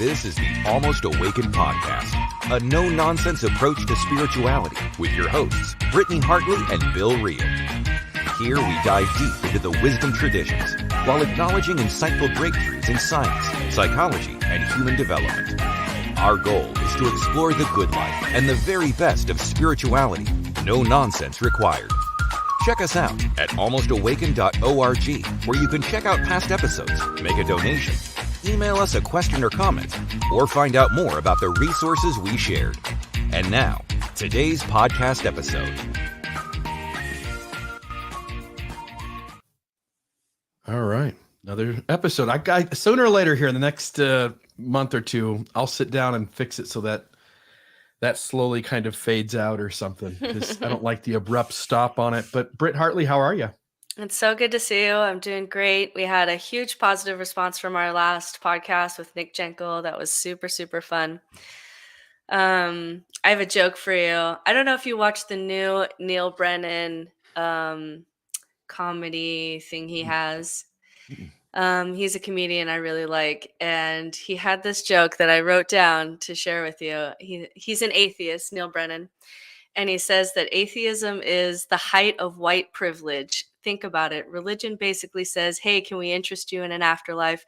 This is the Almost Awakened podcast, a no-nonsense approach to spirituality with your hosts, Brittany Hartley and Bill Reel. Here we dive deep into the wisdom traditions while acknowledging insightful breakthroughs in science, psychology, and human development. Our goal is to explore the good life and the very best of spirituality. No nonsense required. Check us out at almostawakened.org, where you can check out past episodes, make a donation, email us a question or comment, or find out more about the resources we shared. And now, today's podcast episode. All right, another episode. I got sooner or later here in the next month or two, I'll sit down and fix it so that slowly kind of fades out or something, because I don't like the abrupt stop on it. But Britt Hartley, how are you? It's so good to see you. I'm doing great. We had a huge positive response from our last podcast with Nick Jenkel. That was super, super fun. I have a joke for you. I don't know if you watched the new Neil Brennan comedy thing he has. He's a comedian I really like, and he had this joke that I wrote down to share with you. He's an atheist, Neil Brennan, and he says that atheism is the height of white privilege. Think about it. Religion basically says, hey, can we interest you in an afterlife?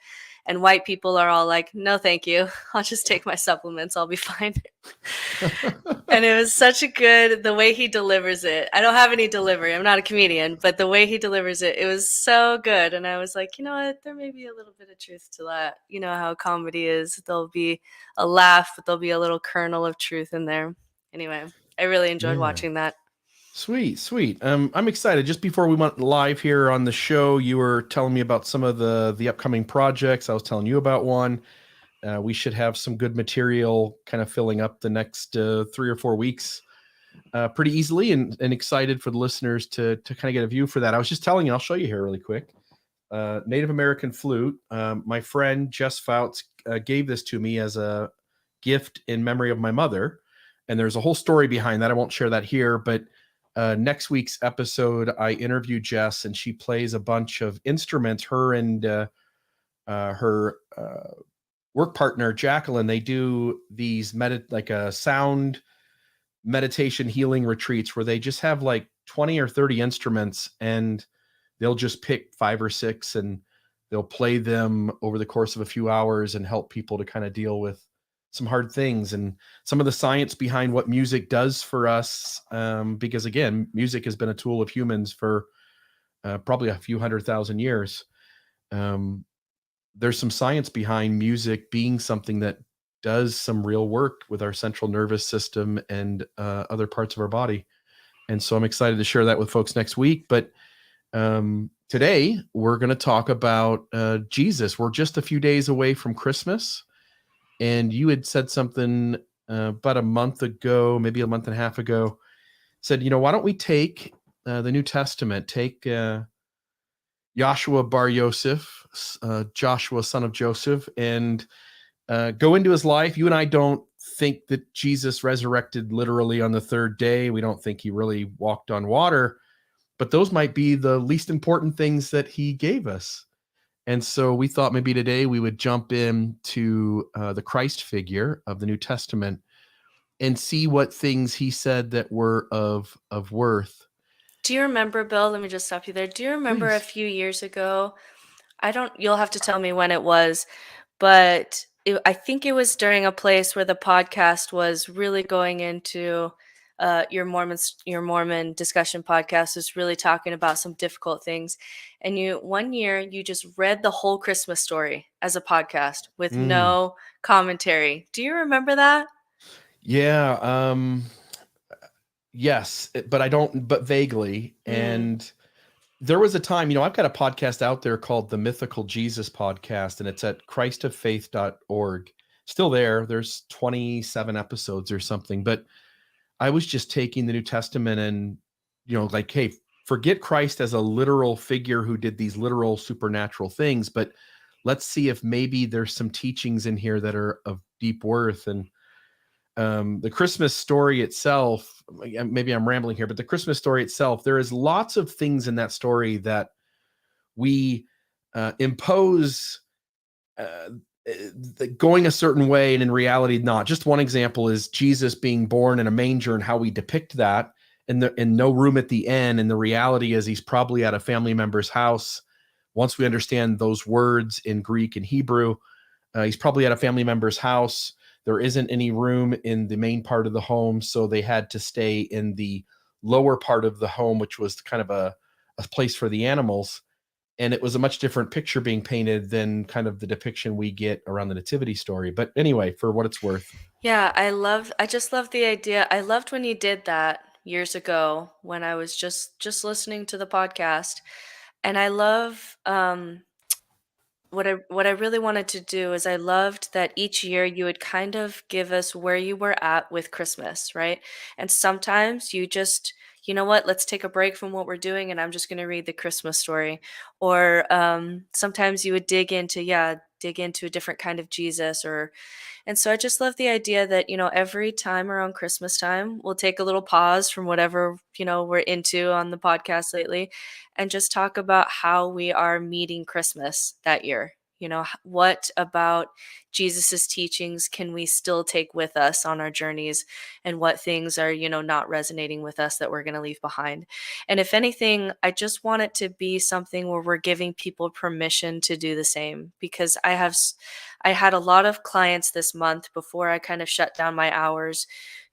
And white people are all like, no, thank you. I'll just take my supplements. I'll be fine. And it was such a good, the way he delivers it. I don't have any delivery. I'm not a comedian, but the way he delivers it, it was so good. And I was like, you know what? There may be a little bit of truth to that. You know how comedy is. There'll be a laugh, but there'll be a little kernel of truth in there. Anyway, I really enjoyed watching that. Sweet. I'm excited. Just before we went live here on the show, you were telling me about some of the upcoming projects. I was telling you about one. We should have some good material kind of filling up the next 3 or 4 weeks pretty easily, and excited for the listeners to kind of get a view for that. I was just telling you, I'll show you here really quick. Native American flute. My friend Jess Fouts gave this to me as a gift in memory of my mother. And there's a whole story behind that. I won't share that here, but next week's episode, I interview Jess, and she plays a bunch of instruments. Her and her work partner, Jacqueline, they do these sound meditation healing retreats where they just have like 20 or 30 instruments, and they'll just pick 5 or 6 and they'll play them over the course of a few hours and help people to kind of deal with some hard things and some of the science behind what music does for us. Because again, music has been a tool of humans for probably a few 100,000 years. There's some science behind music being something that does some real work with our central nervous system and other parts of our body. And so I'm excited to share that with folks next week. But today we're going to talk about Jesus. We're just a few days away from Christmas. And you had said something about a month ago, maybe a month and a half ago, said, why don't we take the New Testament, take Joshua bar Yosef, Joshua, son of Joseph, and go into his life. You and I don't think that Jesus resurrected literally on the 3rd day. We don't think he really walked on water, but those might be the least important things that he gave us. And so we thought maybe today we would jump into the Christ figure of the New Testament and see what things he said that were of worth. Do you remember, Bill? Let me just stop you there. Do you remember Please. A few years ago? You'll have to tell me when it was, but I think it was during a place where the podcast was really going into your Mormon discussion podcast is really talking about some difficult things. And one year you just read the whole Christmas story as a podcast with no commentary. Do you remember that? Yeah. Yes, but vaguely. And there was a time, I've got a podcast out there called the Mythical Jesus Podcast, and it's at christoffaith.org. Still there. There's 27 episodes or something, but I was just taking the New Testament and, hey, forget Christ as a literal figure who did these literal supernatural things, but let's see if maybe there's some teachings in here that are of deep worth. And the Christmas story itself, maybe I'm rambling here, but the Christmas story itself, there is lots of things in that story that we impose going a certain way and in reality not. Just one example is Jesus being born in a manger and how we depict that, and no room at the inn, and the reality is he's probably at a family member's house. Once we understand those words in Greek and Hebrew, he's probably at a family member's house. There isn't any room in the main part of the home, so they had to stay in the lower part of the home, which was kind of a place for the animals. And it was a much different picture being painted than kind of the depiction we get around the nativity story. But anyway, for what it's worth. Yeah, I just love the idea. I loved when you did that years ago when I was just listening to the podcast. And I love what I really wanted to do is I loved that each year you would kind of give us where you were at with Christmas, right? And sometimes you just, you know what, let's take a break from what we're doing and I'm just going to read the Christmas story. Or sometimes you would dig into a different kind of Jesus. Or and so I just love the idea that, every time around Christmas time, we'll take a little pause from whatever, we're into on the podcast lately and just talk about how we are meeting Christmas that year. What about Jesus's teachings can we still take with us on our journeys, and what things are, not resonating with us that we're going to leave behind. And if anything, I just want it to be something where we're giving people permission to do the same, because I had a lot of clients this month before I kind of shut down my hours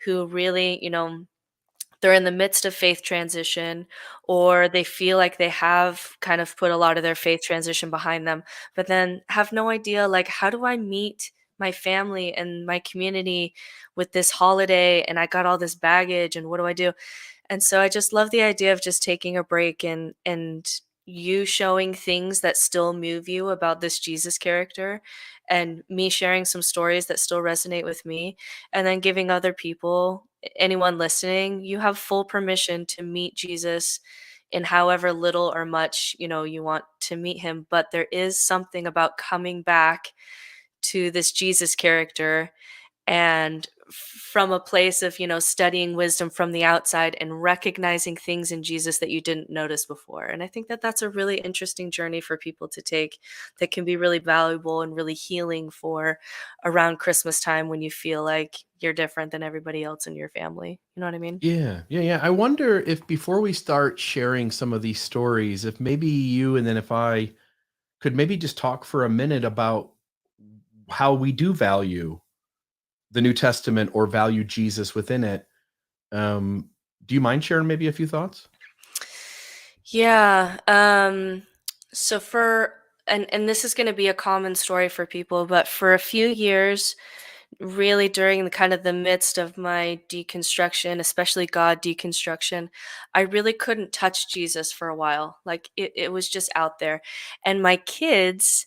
who really, they're in the midst of faith transition, or they feel like they have kind of put a lot of their faith transition behind them, but then have no idea, like, how do I meet my family and my community with this holiday? And I got all this baggage, and what do I do? And so I just love the idea of just taking a break and you showing things that still move you about this Jesus character, and me sharing some stories that still resonate with me, and then giving other people, anyone listening, you have full permission to meet Jesus in however little or much, you want to meet him. But there is something about coming back to this Jesus character, and from a place of, studying wisdom from the outside and recognizing things in Jesus that you didn't notice before. And I think that that's a really interesting journey for people to take, that can be really valuable and really healing for around Christmas time, when you feel like you're different than everybody else in your family. You know what I mean? Yeah, yeah, yeah. I wonder if before we start sharing some of these stories, if maybe you and then if I could maybe just talk for a minute about how we do value the New Testament or value Jesus within it. Um, do you mind sharing maybe a few thoughts? Yeah. So for and this is going to be a common story for people, but for a few years, really during the kind of the midst of my deconstruction, especially God deconstruction, I really couldn't touch Jesus for a while. Like it was just out there. And my kids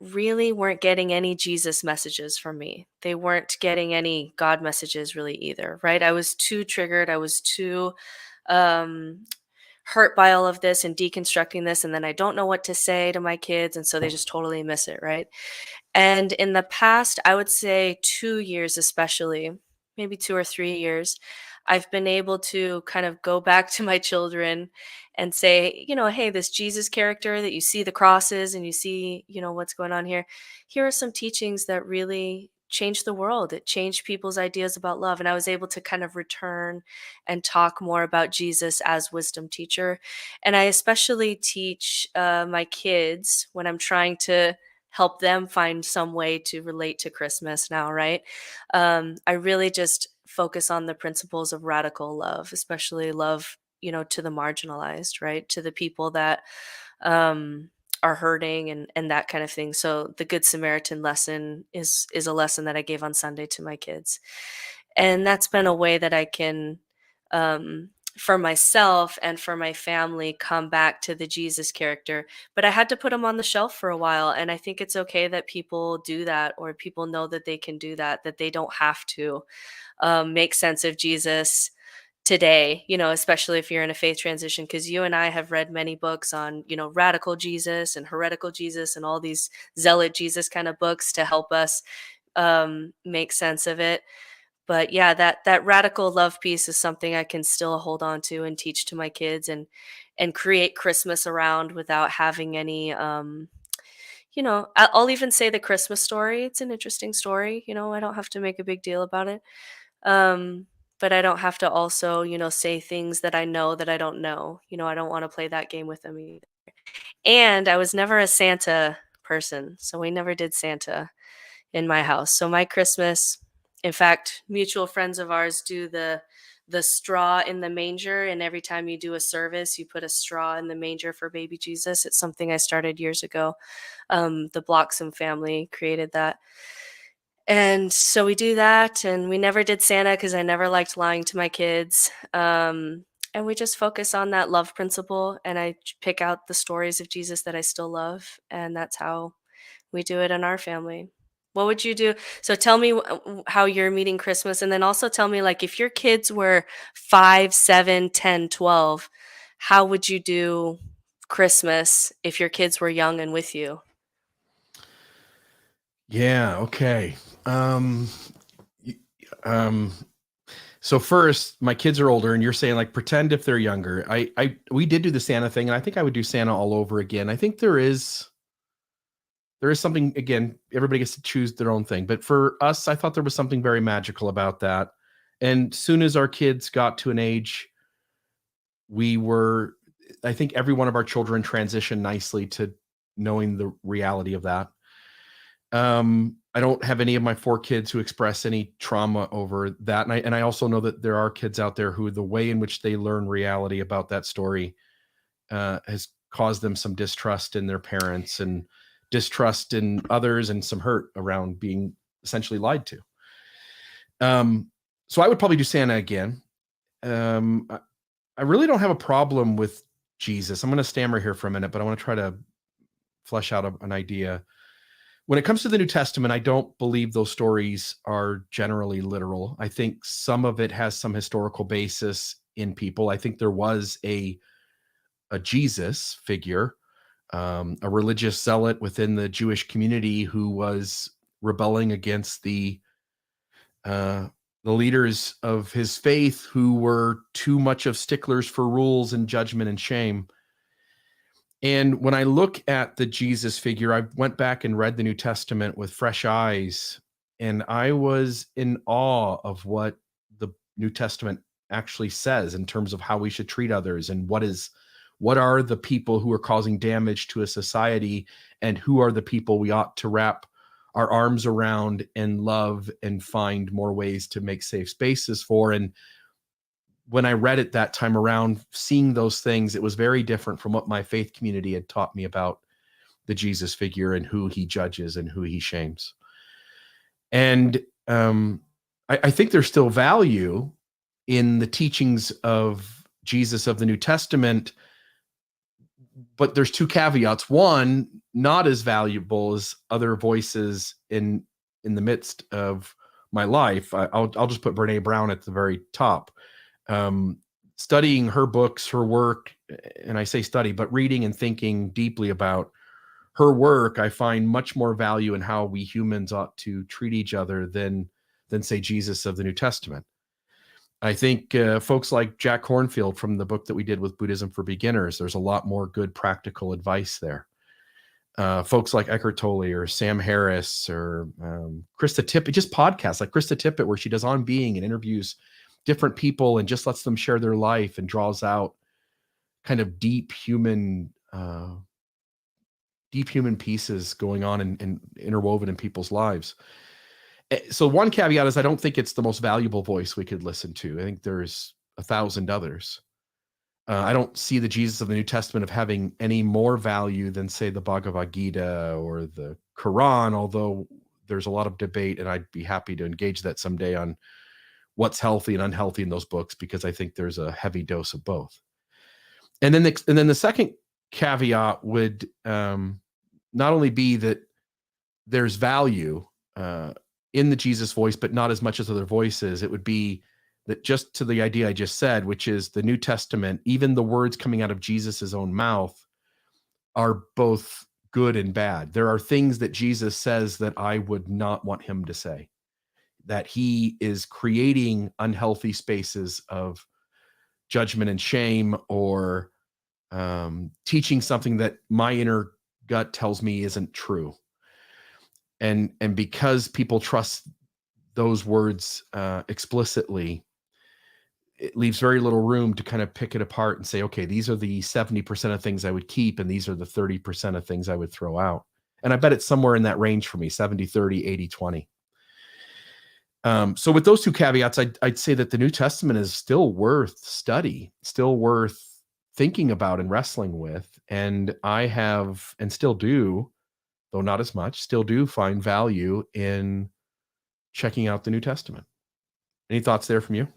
really weren't getting any Jesus messages from me. They weren't getting any God messages really either, right? I was too triggered. I was too um hurt by all of this and deconstructing this, and then I don't know what to say to my kids, and so they just totally miss it, right? And in the past, I would say 2 years especially, maybe 2 or 3 years, I've been able to kind of go back to my children and say, "Hey, this Jesus character that you see the crosses and you see, what's going on here. Here are some teachings that really changed the world. It changed people's ideas about love." And I was able to kind of return and talk more about Jesus as wisdom teacher. And I especially teach my kids when I'm trying to help them find some way to relate to Christmas now, right? I really just focus on the principles of radical love, especially love, to the marginalized, right? To the people that um, are hurting and that kind of thing. So the Good Samaritan lesson is a lesson that I gave on Sunday to my kids, and that's been a way that I can um, for myself and for my family come back to the Jesus character. But I had to put him on the shelf for a while, and I think it's okay that people do that, or people know that they can do that, that they don't have to make sense of Jesus today, especially if you're in a faith transition, because you and I have read many books on, radical Jesus and heretical Jesus and all these zealot Jesus kind of books to help us make sense of it. But yeah, that radical love piece is something I can still hold on to and teach to my kids, and create Christmas around without having any I'll even say the Christmas story. It's an interesting story. I don't have to make a big deal about it. Um, but I don't have to also, say things that I know that I don't know. I don't want to play that game with them either. And I was never a Santa person, so we never did Santa in my house. So my Christmas, in fact, mutual friends of ours do the straw in the manger, and every time you do a service, you put a straw in the manger for baby Jesus. It's something I started years ago. The Bloxham family created that. And so we do that, and we never did Santa because I never liked lying to my kids. And we just focus on that love principle, and pick out the stories of Jesus that I still love, and that's how we do it in our family. What would you do? So tell me how you're meeting Christmas, and then also tell me, like, if your kids were 5, 7, 10, 12, how would you do Christmas if your kids were young and with you? Yeah. Okay. y- um, so first, my kids are older, and you're saying like pretend if they're younger. We did do the Santa thing, and I think I would do Santa all over again. I think there is something, again, everybody gets to choose their own thing, but for us, I thought there was something very magical about that. And soon as our kids got to an age, we were, I think every one of our children transitioned nicely to knowing the reality of that. I don't have any of my 4 kids who express any trauma over that. And I also know that there are kids out there who the way in which they learn reality about that story has caused them some distrust in their parents and distrust in others and some hurt around being essentially lied to. So I would probably do Santa again. I really don't have a problem with Jesus. I'm going to stammer here for a minute, but I want to try to flesh out an idea. When it comes to the New Testament, I don't believe those stories are generally literal. I think some of it has some historical basis in people. I think there was a Jesus figure, a religious zealot within the Jewish community who was rebelling against uh, the leaders of his faith, who were too much of sticklers for rules and judgment and shame. And when I look at the Jesus figure, I went back and read the New Testament with fresh eyes, and I was in awe of what the New Testament actually says in terms of how we should treat others and what are the people who are causing damage to a society, and who are the people we ought to wrap our arms around and love and find more ways to make safe spaces for. And when I read it that time around, seeing those things, it was very different from what my faith community had taught me about the Jesus figure and who he judges and who he shames. And I think there's still value in the teachings of Jesus of the New Testament, but there's 2 caveats. One, not as valuable as other voices in the midst of my life. I'll just put Brene Brown at the very top. Studying her books, her work, and I say study, but reading and thinking deeply about her work, I find much more value in how we humans ought to treat each other than say Jesus of the New Testament. I think folks like Jack Kornfield from the book that we did with Buddhism for Beginners, there's a lot more good practical advice there. Folks like Eckhart Tolle or Sam Harris or Krista Tippett, just podcasts like Krista Tippett, where she does On Being and interviews different people and just lets them share their life and draws out kind of deep human pieces going on and interwoven in people's lives. So one caveat is I don't think it's the most valuable voice we could listen to. I think there's 1,000 others. I don't see the Jesus of the New Testament of having any more value than, say, the Bhagavad Gita or the Quran, although there's a lot of debate, and I'd be happy to engage that someday on what's healthy and unhealthy in those books, because I think there's a heavy dose of both. And then the second caveat would not only be that there's value in the Jesus voice, but not as much as other voices. It would be that, just to the idea I just said, which is the New Testament, even the words coming out of Jesus's own mouth are both good and bad. There are things that Jesus says that I would not want him to say, that he is creating unhealthy spaces of judgment and shame, or teaching something that my inner gut tells me isn't true. And because people trust those words explicitly, it leaves very little room to kind of pick it apart and say, okay, these are the 70% of things I would keep, and these are the 30% of things I would throw out. And I bet it's somewhere in that range for me, 70, 30, 80, 20. So with those two caveats, I'd say that the New Testament is still worth study, still worth thinking about and wrestling with. And I have, and still do, though not as much, still do find value in checking out the New Testament. Any thoughts there from you?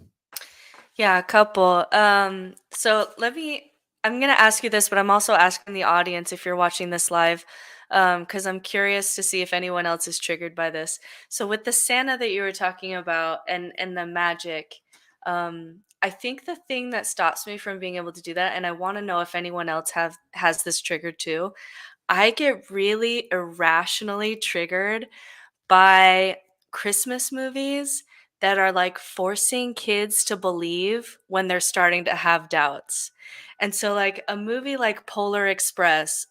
Yeah, a couple. I'm going to ask you this, but I'm also asking the audience if you're watching this live, because I'm curious to see if anyone else is triggered by this. So with the Santa that you were talking about and the magic, I think the thing that stops me from being able to do that, and I want to know if anyone else has this triggered too, I get really irrationally triggered by Christmas movies that are like forcing kids to believe when they're starting to have doubts. And so, like a movie like Polar Express,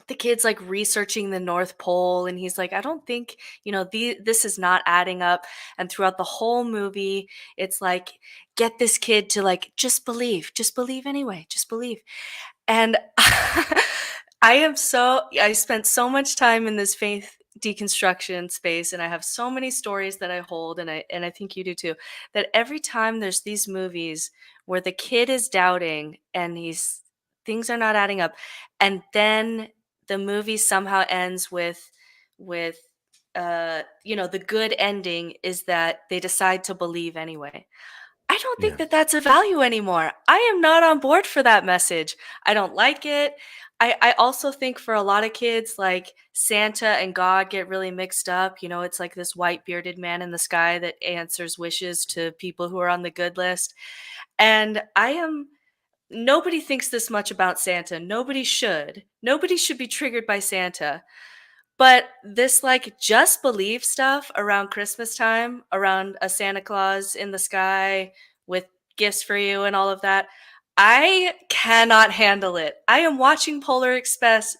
the kid's like researching the North Pole, and he's like, I don't think, this is not adding up. And throughout the whole movie, it's like, get this kid to like, just believe anyway, just believe. And I spent so much time in this faith deconstruction space, and I have so many stories that I hold, and I think you do too, that every time there's these movies where the kid is doubting and things are not adding up, and then the movie somehow ends with the good ending is that they decide to believe anyway. I don't think Yeah. that that's a value anymore. I am not on board for that message. I don't like it. I also think for a lot of kids, like Santa and God get really mixed up. It's like this white bearded man in the sky that answers wishes to people who are on the good list. And nobody thinks this much about Santa. Nobody should. Nobody should be triggered by Santa. But this like just believe stuff around Christmas time, around a Santa Claus in the sky with gifts for you and all of that, I cannot handle it. I am watching Polar Express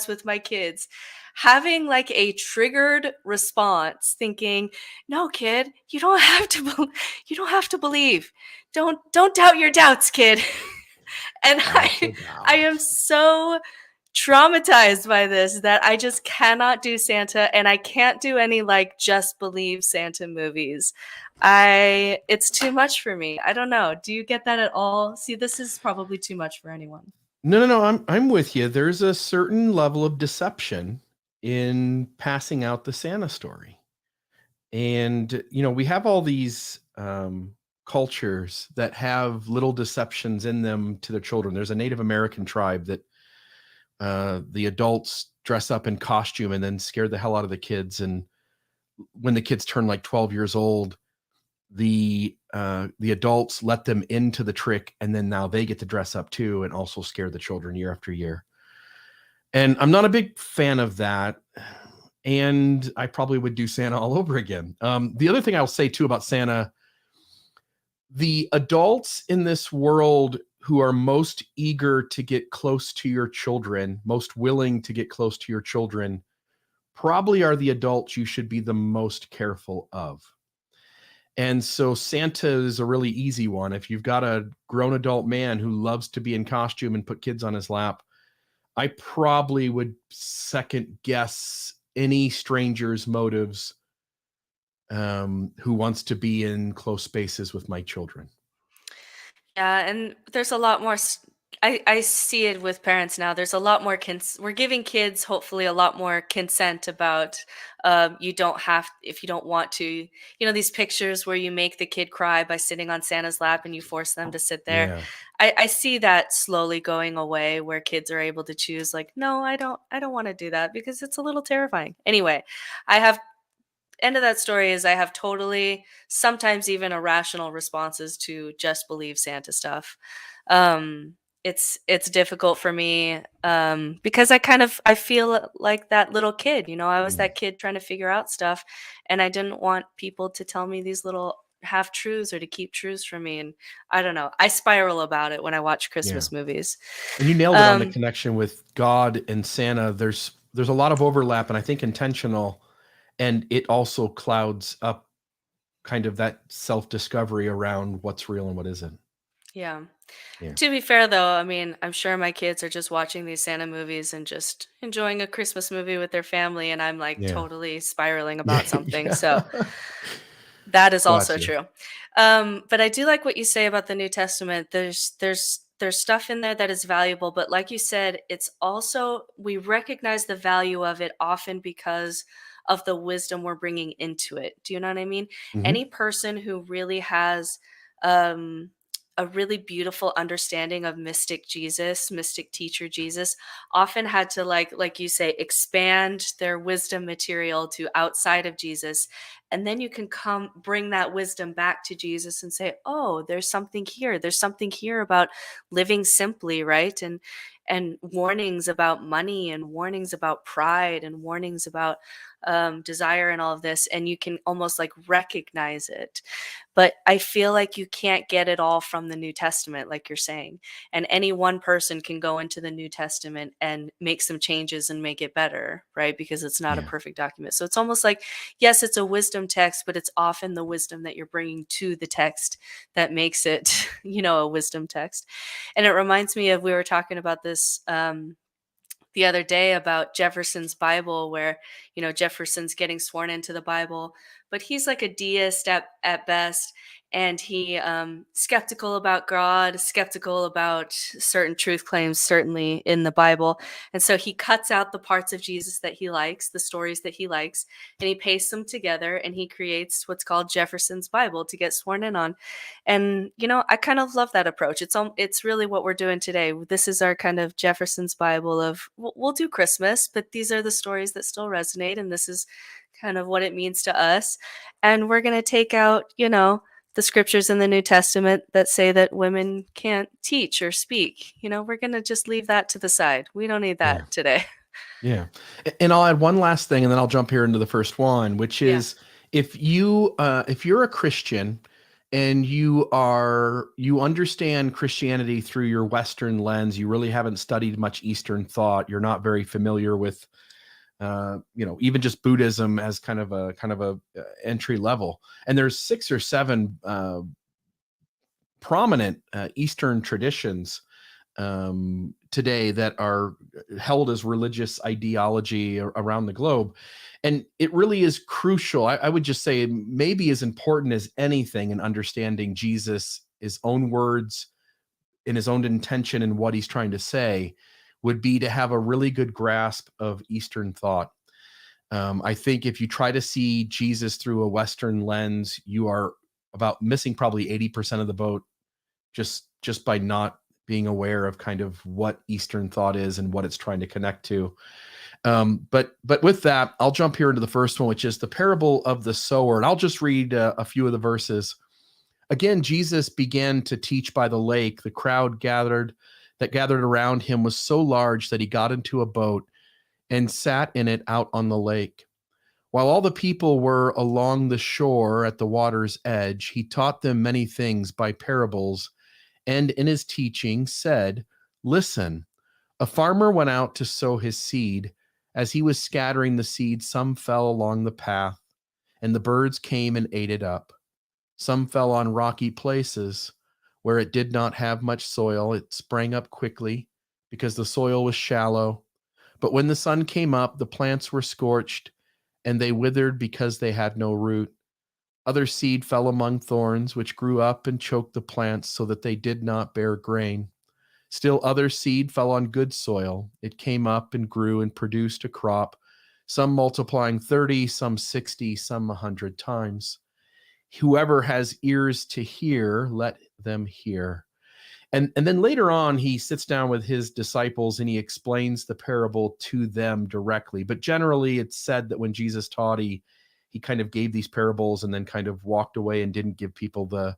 with my kids, having like a triggered response, thinking, "No, kid, you don't have to believe. Don't doubt your doubts, kid." And I am so traumatized by this that I just cannot do Santa, and I can't do any like just believe Santa movies. It's too much for me. I don't know. Do you get that at all? See, this is probably too much for anyone. No. I'm with you. There's a certain level of deception in passing out the Santa story. And, we have all these cultures that have little deceptions in them to their children. There's a Native American tribe that the adults dress up in costume and then scare the hell out of the kids. And when the kids turn like 12 years old, the adults let them into the trick, and then now they get to dress up too and also scare the children year after year. And I'm not a big fan of that. And I probably would do Santa all over again. The other thing I'll say too about Santa, the adults in this world who are most eager to get close to your children, most willing to get close to your children, probably are the adults you should be the most careful of. And so Santa is a really easy one. If you've got a grown adult man who loves to be in costume and put kids on his lap, I probably would second guess any stranger's motives who wants to be in close spaces with my children. Yeah, and there's a lot more. I see it with parents now. There's a lot more. We're giving kids hopefully a lot more consent about. You don't have if you don't want to. These pictures where you make the kid cry by sitting on Santa's lap and you force them to sit there. Yeah. I see that slowly going away, where kids are able to choose. Like, no, I don't want to do that because it's a little terrifying. Anyway, I have end of that story is I have totally, sometimes even irrational responses to just believe Santa stuff. It's difficult for me because I feel like that little kid. I was Mm. that kid trying to figure out stuff, and I didn't want people to tell me these little half truths or to keep truths from me. And I don't know. I spiral about it when I watch Yeah. Christmas movies. And you nailed it on the Um, connection with God and Santa. There's a lot of overlap, and I think intentional, and it also clouds up kind of that self-discovery around what's real and what isn't. yeah. Yeah. To be fair, though, I mean, I'm sure my kids are just watching these Santa movies and just enjoying a Christmas movie with their family, and I'm like Yeah. totally spiraling Yeah. about something. So Yeah. that is also Gotcha. true. But I do like what you say about the New Testament. There's stuff in there that is valuable, but like you said, it's also we recognize the value of it often because of the wisdom we're bringing into it. Do you know what I mean? Mhm. Any person who really has um, a really beautiful understanding of mystic Jesus, mystic teacher Jesus, often had to like you say, expand their wisdom material to outside of Jesus, and then you can come bring that wisdom back to Jesus and say, oh, there's something here, there's something here about living simply, right? And warnings about money and warnings about pride and warnings about desire and all of this, and you can almost like recognize it. But I feel like you can't get it all from the New Testament, like you're saying. And any one person can go into the New Testament and make some changes and make it better, right? Because it's not a Yeah. perfect document. So it's almost like, yes, it's a wisdom text, but it's often the wisdom that you're bringing to the text that makes it, a wisdom text. And it reminds me of, we were talking about this the other day about Jefferson's Bible, where, Jefferson's getting sworn into the Bible, but he's like a deist at best. And he skeptical about God, skeptical about certain truth claims, certainly in the Bible. And so he cuts out the parts of Jesus that he likes, the stories that he likes, and he pastes them together and he creates what's called Jefferson's Bible to get sworn in on. And I kind of love that approach. It's really what we're doing today. This is our kind of Jefferson's Bible of we'll do Christmas, but these are the stories that still resonate, and this is kind of what it means to us. And we're going to take out, the scriptures in the New Testament that say that women can't teach or speak. We're going to just leave that to the side. We don't need Yeah. that today. Yeah. And I'll add one last thing, and then I'll jump here into the first one, which Yeah. is if you're a Christian and you understand Christianity through your Western lens, you really haven't studied much Eastern thought, you're not very familiar with even just Buddhism as kind of a entry level. And there's 6 or 7 prominent Eastern traditions today that are held as religious ideology around the globe. And it really is crucial. I would just say maybe as important as anything in understanding Jesus, his own words, in his own intention and what he's trying to say, would be to have a really good grasp of Eastern thought. I think if you try to see Jesus through a Western lens, you are about missing probably 80% of the boat just by not being aware of kind of what Eastern thought is and what it's trying to connect to. But with that, I'll jump here into the first one, which is the parable of the sower. And I'll just read a few of the verses. Again, Jesus began to teach by the lake. The crowd gathered around him was so large that he got into a boat and sat in it out on the lake. While all the people were along the shore at the water's edge, he taught them many things by parables, and in his teaching said, "Listen, a farmer went out to sow his seed. As he was scattering the seed, some fell along the path, and the birds came and ate it up. Some fell on rocky places where it did not have much soil. It sprang up quickly because the soil was shallow. But when the sun came up, the plants were scorched, and they withered because they had no root. Other seed fell among thorns, which grew up and choked the plants so that they did not bear grain. Still other seed fell on good soil. It came up and grew and produced a crop, some multiplying 30, some 60, some 100 times. Whoever has ears to hear, let them hear." And then later on, he sits down with his disciples and he explains the parable to them directly. But generally, it's said that when Jesus taught, he kind of gave these parables and then kind of walked away and didn't give people the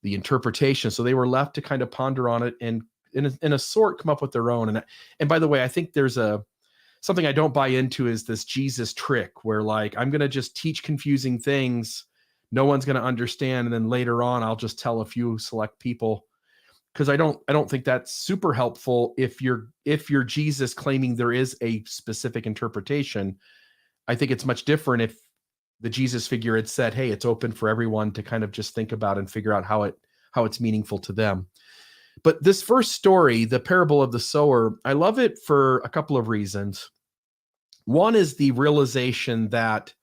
interpretation. So they were left to kind of ponder on it and in a sort come up with their own. And by the way, I think there's something I don't buy into is this Jesus trick where like, I'm going to just teach confusing things no one's going to understand. And then later on, I'll just tell a few select people, because I don't think that's super helpful if you're Jesus claiming there is a specific interpretation. I think it's much different if the Jesus figure had said, hey, it's open for everyone to kind of just think about and figure out how it's meaningful to them. But this first story, the parable of the sower, I love it for a couple of reasons. One is the realization that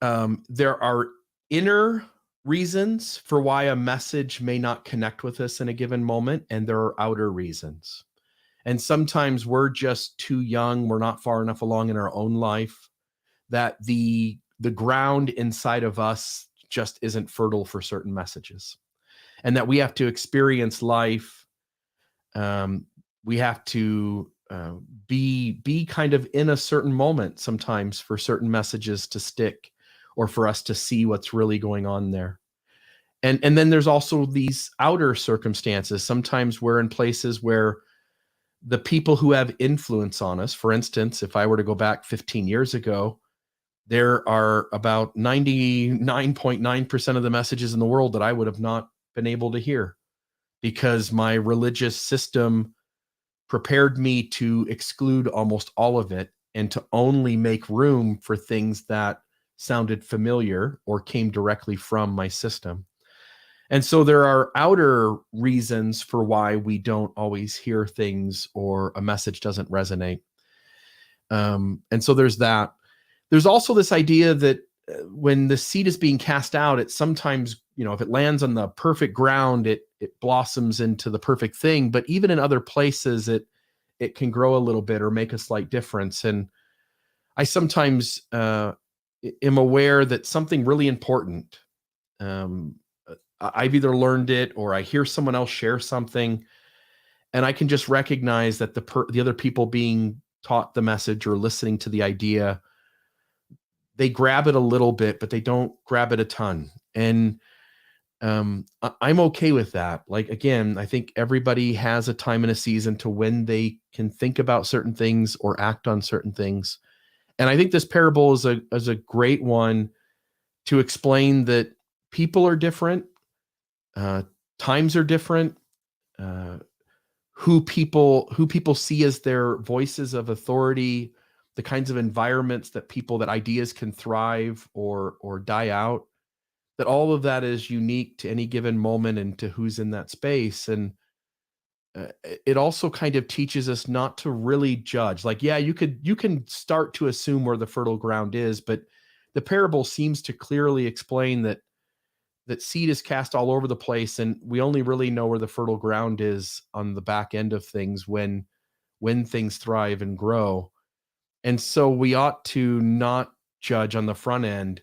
there are inner reasons for why a message may not connect with us in a given moment, and there are outer reasons. And sometimes we're just too young, we're not far enough along in our own life, that the ground inside of us just isn't fertile for certain messages, and that we have to experience life. We have to be kind of in a certain moment sometimes for certain messages to stick, or for us to see what's really going on there. And then there's also these outer circumstances. Sometimes we're in places where the people who have influence on us, for instance, if I were to go back 15 years ago, there are about 99.9% of the messages in the world that I would have not been able to hear, because my religious system prepared me to exclude almost all of it and to only make room for things that sounded familiar or came directly from my system. And so there are outer reasons for why we don't always hear things or a message doesn't resonate. And so there's that. There's also this idea that when the seed is being cast out, it sometimes, if it lands on the perfect ground, it blossoms into the perfect thing. But even in other places, it can grow a little bit or make a slight difference. And I sometimes am aware that something really important, I've either learned it or I hear someone else share something, and I can just recognize that the other people being taught the message or listening to the idea, they grab it a little bit, but they don't grab it a ton. And I'm okay with that. Like, again, I think everybody has a time and a season to when they can think about certain things or act on certain things. And I think this parable is a great one to explain that people are different, times are different, who people see as their voices of authority, the kinds of environments that ideas can thrive or die out, that all of that is unique to any given moment and to who's in that space. And it also kind of teaches us not to really judge. Like, yeah, you can start to assume where the fertile ground is, but the parable seems to clearly explain that seed is cast all over the place, and we only really know where the fertile ground is on the back end of things when things thrive and grow. And so we ought to not judge on the front end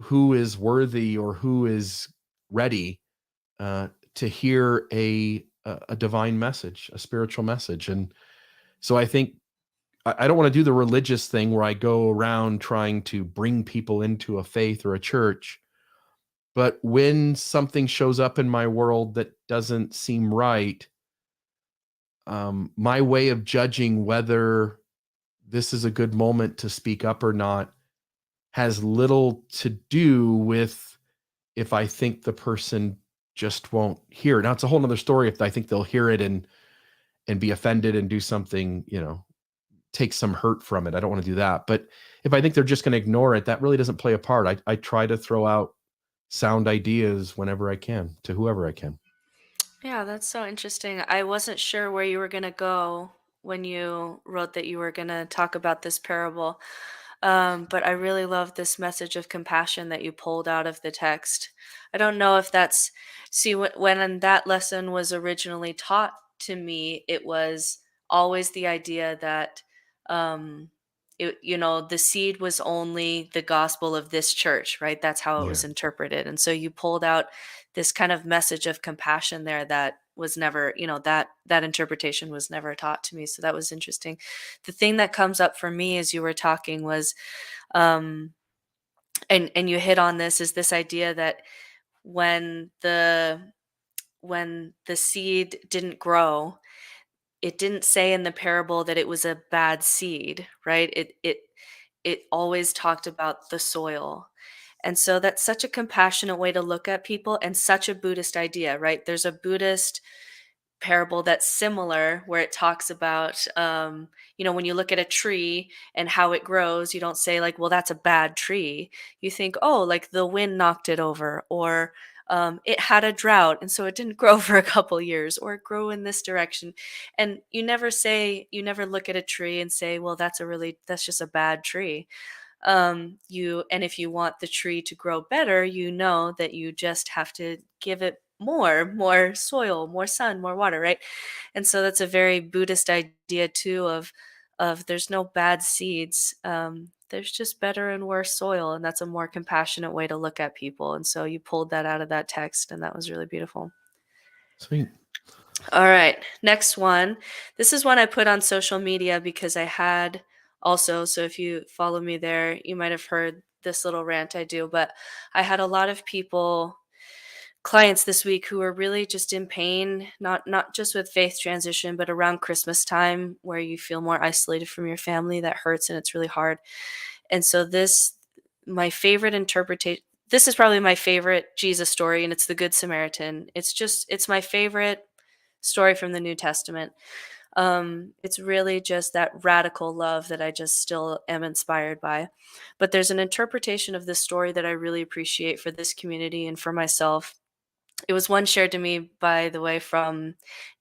who is worthy or who is ready to hear a divine message, a spiritual message. And so I think I don't want to do the religious thing where I go around trying to bring people into a faith or a church. But when something shows up in my world that doesn't seem right, my way of judging whether this is a good moment to speak up or not has little to do with if I think the person just won't hear it. Now, it's a whole nother story if I think they'll hear it and be offended and do something, take some hurt from it. I don't want to do that. But if I think they're just going to ignore it, that really doesn't play a part. I try to throw out sound ideas whenever I can to whoever I can. Yeah, that's so interesting. I wasn't sure where you were going to go when you wrote that you were going to talk about this parable. But I really love this message of compassion that you pulled out of the text. I don't know if that's, see, when that lesson was originally taught to me, it was always the idea that, the seed was only the gospel of this church, right? That's how it Yeah. was interpreted. And so you pulled out this kind of message of compassion there that was never, that interpretation was never taught to me. So that was interesting. The thing that comes up for me as you were talking was, um, and you hit on this, is this idea that when the seed didn't grow, it didn't say in the parable that it was a bad seed, right? It always talked about the soil. And so that's such a compassionate way to look at people and such a Buddhist idea, right? There's a Buddhist parable that's similar where it talks about when you look at a tree and how it grows, you don't say like, well, that's a bad tree. You think, oh, like the wind knocked it over, or it had a drought and so it didn't grow for a couple years, or it grew in this direction. And you never look at a tree and say, well, that's just a bad tree. And if you want the tree to grow better, you know that you just have to give it more soil, more sun, more water, right? And so that's a very Buddhist idea too, of there's no bad seeds. There's just better and worse soil, and that's a more compassionate way to look at people. And so you pulled that out of that text, and that was really beautiful. Sweet. All right, next one. This is one I put on social media because I had also, so if you follow me there, you might have heard this little rant I do, but I had a lot of clients this week who were really just in pain, not just with faith transition, but around Christmas time where you feel more isolated from your family. That hurts and it's really hard. And so my favorite interpretation, this is probably my favorite Jesus story, and it's the Good Samaritan. It's my favorite story from the New Testament. It's really just that radical love that I just still am inspired by. But there's an interpretation of this story that I really appreciate for this community and for myself. It was one shared to me, by the way, from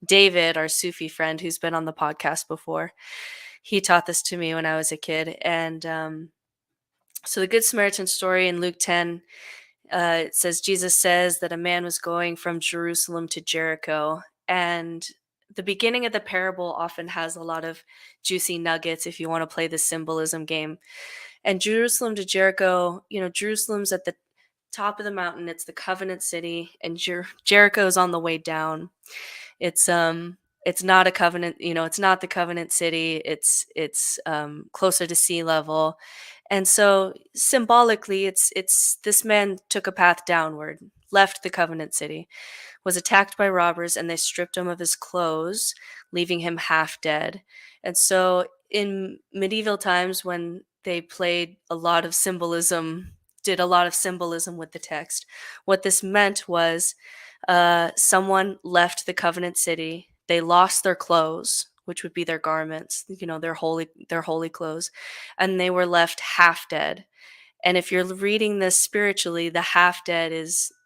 David, our Sufi friend who's been on the podcast before. He taught this to me when I was a kid. And so the Good Samaritan story in Luke 10, it says, Jesus says that a man was going from Jerusalem to Jericho. And the beginning of the parable often has a lot of juicy nuggets if you want to play the symbolism game. And Jerusalem to Jericho, Jerusalem's at the top of the mountain. It's the covenant city, and Jericho's on the way down. It's not a covenant, it's not the covenant city. It's closer to sea level. And so symbolically, it's this man took a path downward, left the covenant city, was attacked by robbers, and they stripped him of his clothes, leaving him half dead. And so in medieval times, when they did a lot of symbolism with the text, what this meant was someone left the covenant city, they lost their clothes, which would be their garments, their holy clothes, and they were left half dead. And if you're reading this spiritually, the half dead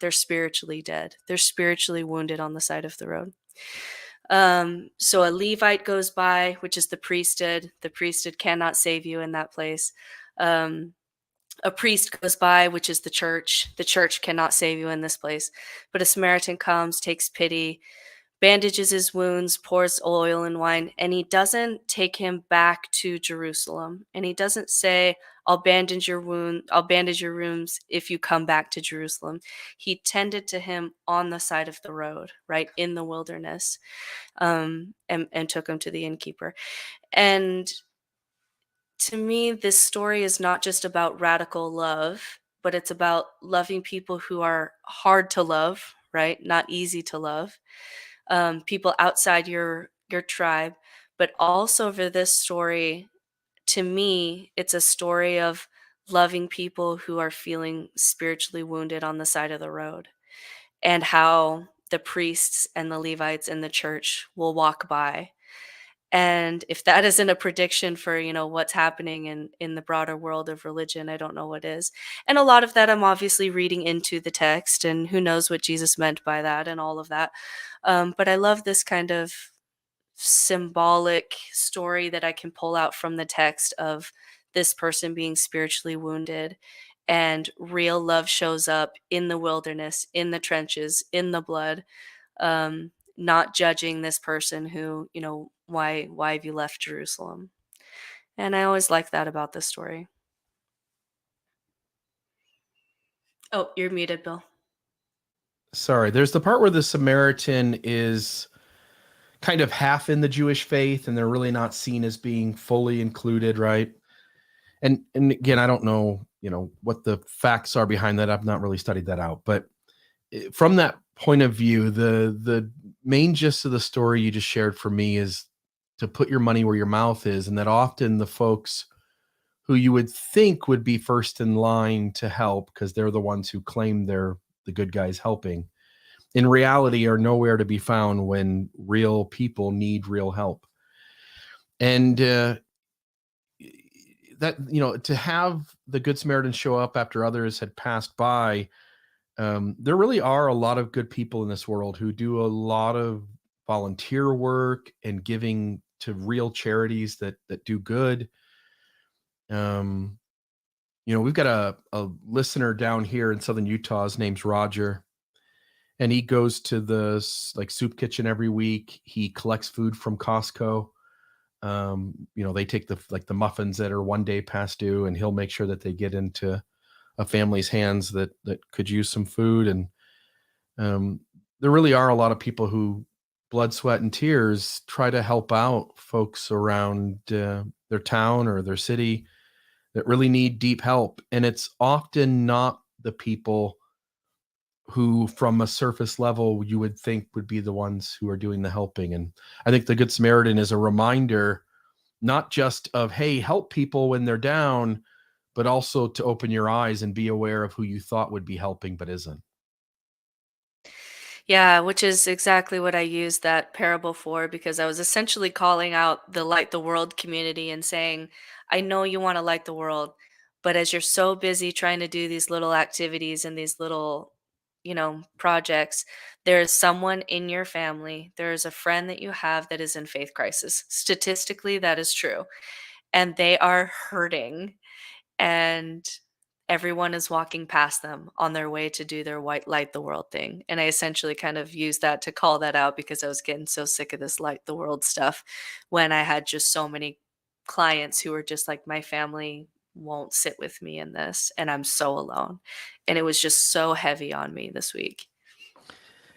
they're spiritually dead. They're spiritually wounded on the side of the road. So a Levite goes by, which is the priesthood. The priesthood cannot save you in that place. A priest goes by, which is the church. The church cannot save you in this place. But a Samaritan comes, takes pity, bandages his wounds, pours oil and wine, and he doesn't take him back to Jerusalem. And he doesn't say, I'll bandage your wounds if you come back to Jerusalem. He tended to him on the side of the road, right, in the wilderness, and took him to the innkeeper. And to me, this story is not just about radical love, but it's about loving people who are hard to love, right? Not easy to love. People outside your tribe. But also for this story, to me, it's a story of loving people who are feeling spiritually wounded on the side of the road, and how the priests and the Levites in the church will walk by. And if that isn't a prediction for, what's happening in the broader world of religion, I don't know what is. And a lot of that I'm obviously reading into the text, and who knows what Jesus meant by that and all of that. But I love this kind of symbolic story that I can pull out from the text of this person being spiritually wounded, and real love shows up in the wilderness, in the trenches, in the blood. Not judging this person who, why have you left Jerusalem? And I always like that about this story. Oh, you're muted, Bill. Sorry, there's the part where the Samaritan is kind of half in the Jewish faith, and they're really not seen as being fully included, right? And again, I don't know, what the facts are behind that. I've not really studied that out, but from that point of view, the main gist of the story you just shared for me is to put your money where your mouth is, and that often the folks who you would think would be first in line to help because they're the ones who claim they're the good guys helping, in reality are nowhere to be found when real people need real help. And that, to have the Good Samaritan show up after others had passed by, there really are a lot of good people in this world who do a lot of volunteer work and giving to real charities that do good. We've got a listener down here in Southern Utah. His name's Roger, and he goes to the soup kitchen every week. He collects food from Costco. They take the muffins that are one day past due, and he'll make sure that they get into a family's hands that could use some food. And there really are a lot of people who, blood, sweat, and tears, try to help out folks around their town or their city that really need deep help. And it's often not the people who, from a surface level, you would think would be the ones who are doing the helping. And I think the Good Samaritan is a reminder, not just of, hey, help people when they're down, but also to open your eyes and be aware of who you thought would be helping but isn't. Yeah, which is exactly what I used that parable for, because I was essentially calling out the light the world community and saying, I know you want to light the world, but as you're so busy trying to do these little activities and these little, projects, there is someone in your family, there is a friend that you have that is in faith crisis. Statistically, that is true. And they are hurting, and everyone is walking past them on their way to do their white light the world thing. And I essentially kind of used that to call that out because I was getting so sick of this light the world stuff when I had just so many clients who were just like, my family won't sit with me in this and I'm so alone. And it was just so heavy on me this week.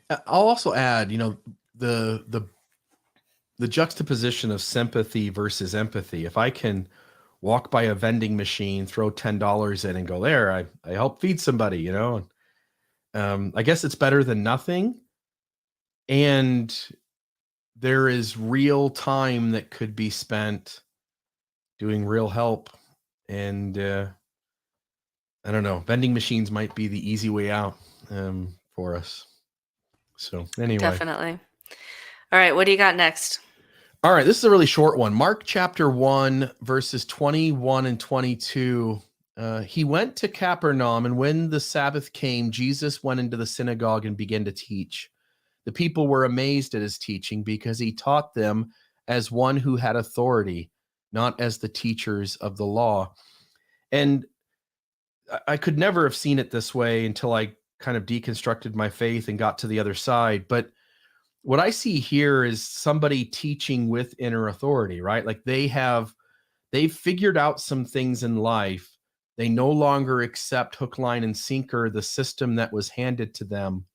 I'll also add, the juxtaposition of sympathy versus empathy. If I can walk by a vending machine, throw $10 in and go, there, I helped feed somebody, I guess it's better than nothing. And there is real time that could be spent doing real help. And I don't know, vending machines might be the easy way out for us. So anyway. Definitely. All right, what do you got next? All right, this is a really short one. Mark chapter 1, verses 21 and 22. He went to Capernaum, and when the Sabbath came, Jesus went into the synagogue and began to teach. The people were amazed at his teaching because he taught them as one who had authority, not as the teachers of the law. And I could never have seen it this way until I kind of deconstructed my faith and got to the other side. But what I see here is somebody teaching with inner authority, right? Like they've figured out some things in life. They no longer accept hook, line, and sinker, the system that was handed to them.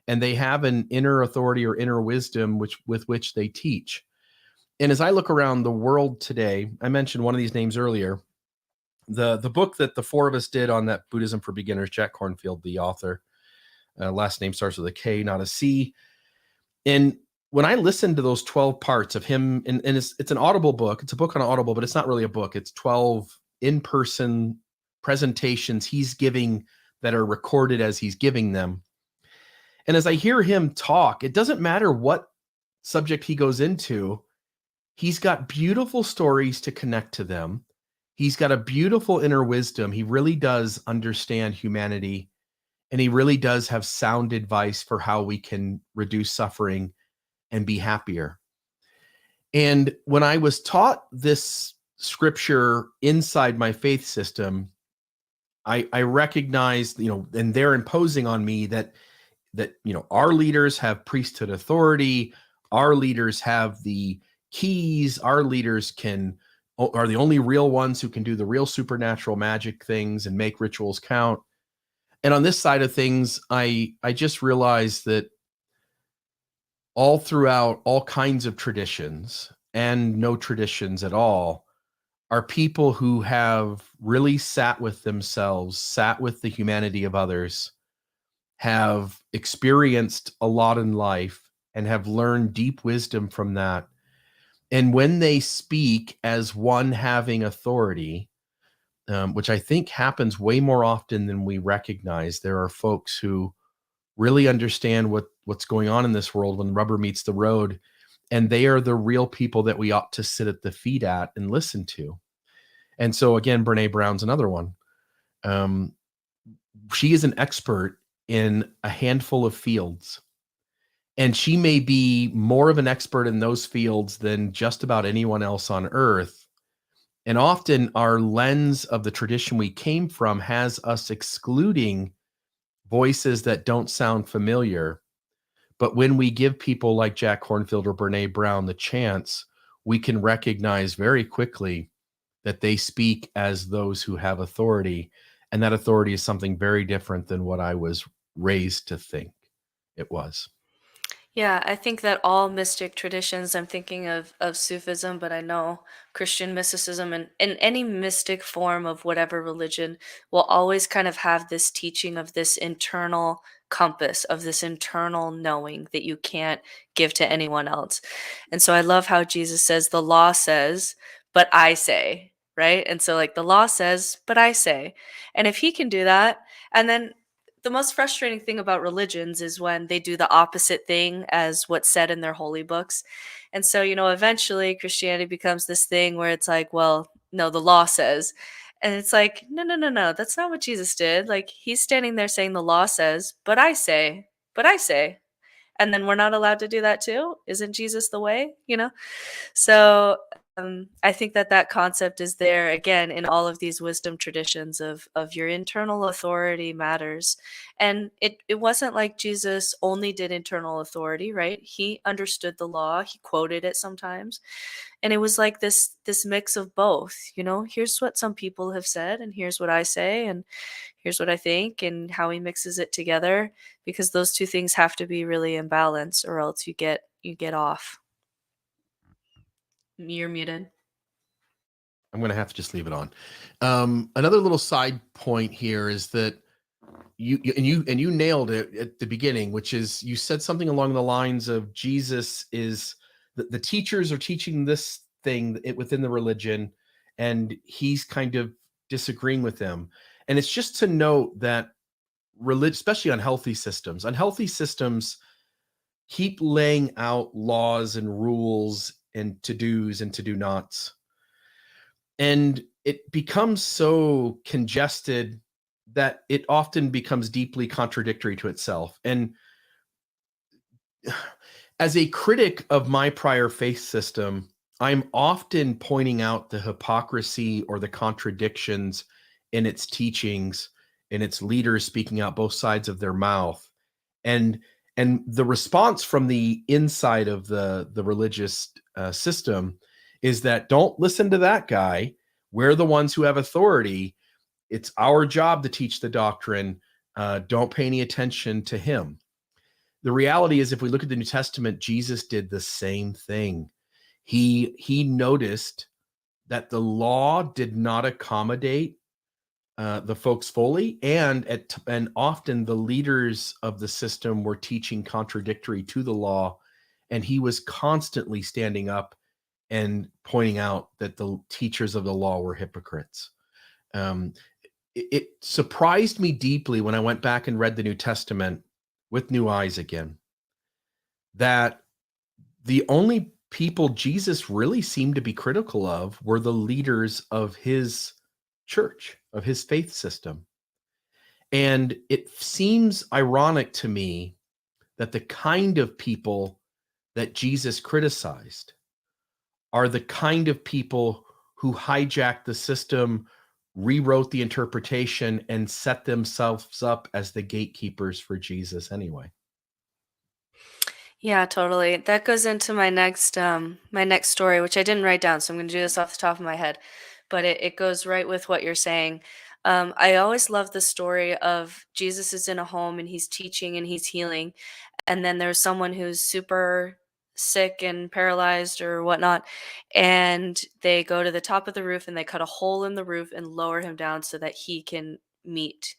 And they have an inner authority or inner wisdom with which they teach. And as I look around the world today, I mentioned one of these names earlier, the book that the four of us did on that Buddhism for Beginners, Jack Kornfield, the author, last name starts with a K, not a C. And when I listened to those 12 parts of him, and it's an Audible book, it's a book on Audible, but it's not really a book. It's 12 in-person presentations he's giving that are recorded as he's giving them. And as I hear him talk, it doesn't matter what subject he goes into, he's got beautiful stories to connect to them. He's got a beautiful inner wisdom. He really does understand humanity. And he really does have sound advice for how we can reduce suffering and be happier. And when I was taught this scripture inside my faith system, I recognized, and they're imposing on me that our leaders have priesthood authority, our leaders have the keys, our leaders are the only real ones who can do the real supernatural magic things and make rituals count. And on this side of things, I just realized that all throughout all kinds of traditions and no traditions at all are people who have really sat with themselves, sat with the humanity of others, have experienced a lot in life, and have learned deep wisdom from that. And when they speak as one having authority, which I think happens way more often than we recognize. There are folks who really understand what's going on in this world when rubber meets the road, and they are the real people that we ought to sit at the feet at and listen to. And so again, Brene Brown's another one. Um, she is an expert in a handful of fields, and she may be more of an expert in those fields than just about anyone else on earth. And often our lens of the tradition we came from has us excluding voices that don't sound familiar. But when we give people like Jack Kornfield or Brene Brown the chance, we can recognize very quickly that they speak as those who have authority. And that authority is something very different than what I was raised to think it was. Yeah, I think that all mystic traditions, I'm thinking of Sufism, but I know Christian mysticism and any mystic form of whatever religion will always kind of have this teaching of this internal compass, of this internal knowing that you can't give to anyone else. And so I love how Jesus says, the law says, but I say, right? And so, like, the law says, but I say. And if he can do that, and then the most frustrating thing about religions is when they do the opposite thing as what's said in their holy books. And so, eventually Christianity becomes this thing where it's like, well, no, the law says. And it's like, no, no, no, no, that's not what Jesus did. Like, he's standing there saying the law says, but I say, but I say. And then we're not allowed to do that too. Isn't Jesus the way? So I think that that concept is there again in all of these wisdom traditions of your internal authority matters, and it wasn't like Jesus only did internal authority, right? He understood the law, he quoted it sometimes, and it was like this mix of both. Here's what some people have said, and here's what I say, and here's what I think, and how he mixes it together, because those two things have to be really in balance, or else you get off. You're muted. I'm going to have to just leave it on. Another little side point here is that you nailed it at the beginning, which is you said something along the lines of Jesus is the teachers are teaching this thing within the religion, and he's kind of disagreeing with them. And it's just to note that religion, especially unhealthy systems keep laying out laws and rules and to-dos and to-do-nots, and it becomes so congested that it often becomes deeply contradictory to itself. And as a critic of my prior faith system, I'm often pointing out the hypocrisy or the contradictions in its teachings, in its leaders speaking out both sides of their mouth. And the response from the inside of the religious system is that don't listen to that guy. We're the ones who have authority. It's our job to teach the doctrine. Don't pay any attention to him. The reality is, if we look at the New Testament, Jesus did the same thing. He noticed that the law did not accommodate the folks fully, and often the leaders of the system were teaching contradictory to the law, and he was constantly standing up and pointing out that the teachers of the law were hypocrites. It surprised me deeply when I went back and read the New Testament with new eyes again, that the only people Jesus really seemed to be critical of were the leaders of his church, of his faith system. And it seems ironic to me that the kind of people that Jesus criticized are the kind of people who hijacked the system, rewrote the interpretation, and set themselves up as the gatekeepers for Jesus anyway. Yeah, totally. That goes into my next story, which I didn't write down, so I'm going to do this off the top of my head, but it goes right with what you're saying. I always love the story of Jesus is in a home and he's teaching and he's healing, and then there's someone who's super sick and paralyzed or whatnot, and they go to the top of the roof and they cut a hole in the roof and lower him down so that he can reach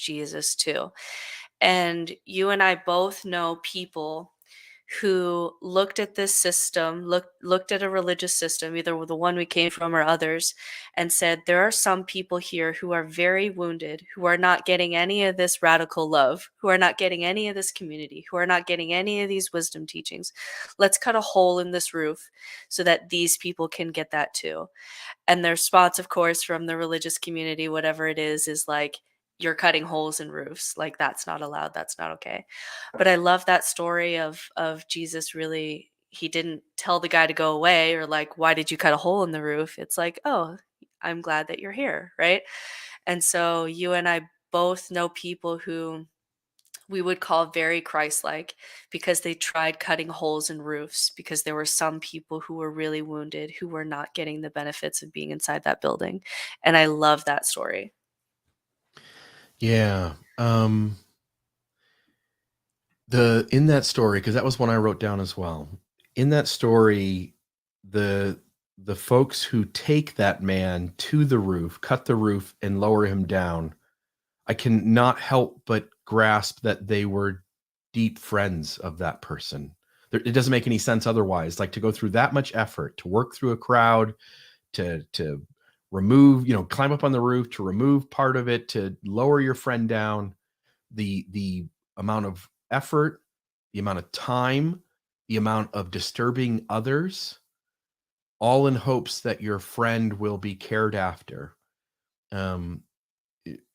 Jesus too. And you and I both know people who looked at this system, looked at a religious system, either the one we came from or others, and said, there are some people here who are very wounded, who are not getting any of this radical love, who are not getting any of this community, who are not getting any of these wisdom teachings. Let's cut a hole in this roof so that these people can get that too. And the response, of course, from the religious community, whatever it is like, you're cutting holes in roofs. Like, that's not allowed. That's not okay. But I love that story of Jesus. Really, he didn't tell the guy to go away, or like, why did you cut a hole in the roof? It's like, oh, I'm glad that you're here, right? And so you and I both know people who we would call very Christ-like, because they tried cutting holes in roofs, because there were some people who were really wounded, who were not getting the benefits of being inside that building. And I love that story. Yeah. In that story, because that was one I wrote down as well. In that story, the folks who take that man to the roof, cut the roof, and lower him down, I can not help but grasp that they were deep friends of that person. It doesn't make any sense otherwise. Like, to go through that much effort, to work through a crowd, to remove, climb up on the roof, to remove part of it, to lower your friend down, the amount of effort, the amount of time, the amount of disturbing others, all in hopes that your friend will be cared after.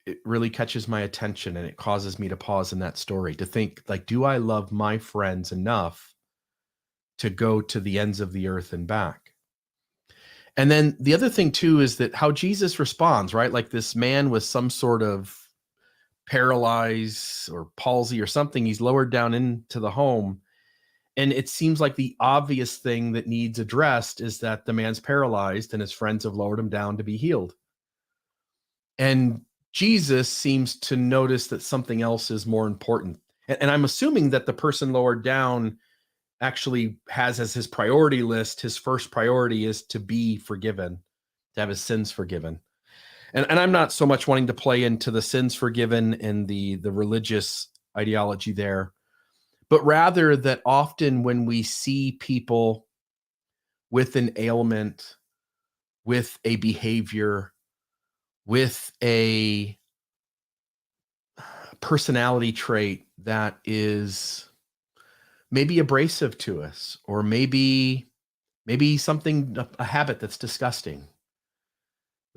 It really catches my attention, and it causes me to pause in that story to think, like, do I love my friends enough to go to the ends of the earth and back? And then the other thing too is that how Jesus responds, right? Like, this man with some sort of paralyze or palsy or something, he's lowered down into the home, and it seems like the obvious thing that needs addressed is that the man's paralyzed and his friends have lowered him down to be healed. And Jesus seems to notice that something else is more important. And I'm assuming that the person lowered down actually has as his priority list, his first priority is to be forgiven, to have his sins forgiven. And I'm not so much wanting to play into the sins forgiven and the religious ideology there, but rather that often when we see people with an ailment, with a behavior, with a personality trait that is maybe abrasive to us, or maybe something, a habit that's disgusting,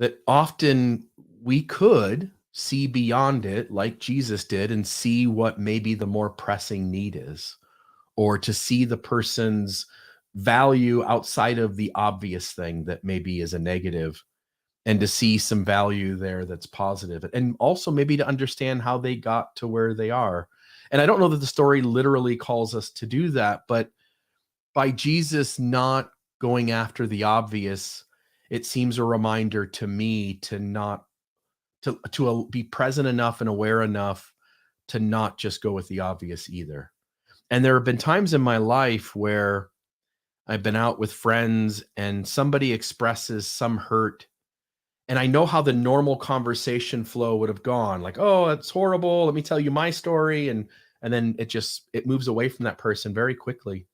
that often we could see beyond it like Jesus did and see what maybe the more pressing need is, or to see the person's value outside of the obvious thing that maybe is a negative, and to see some value there that's positive, and also maybe to understand how they got to where they are. And I don't know that the story literally calls us to do that, but by Jesus not going after the obvious, it seems a reminder to me to not to be present enough and aware enough to not just go with the obvious either. And there have been times in my life where I've been out with friends and somebody expresses some hurt, and I know how the normal conversation flow would have gone, like, oh, it's horrible, let me tell you my story, and then it moves away from that person very quickly.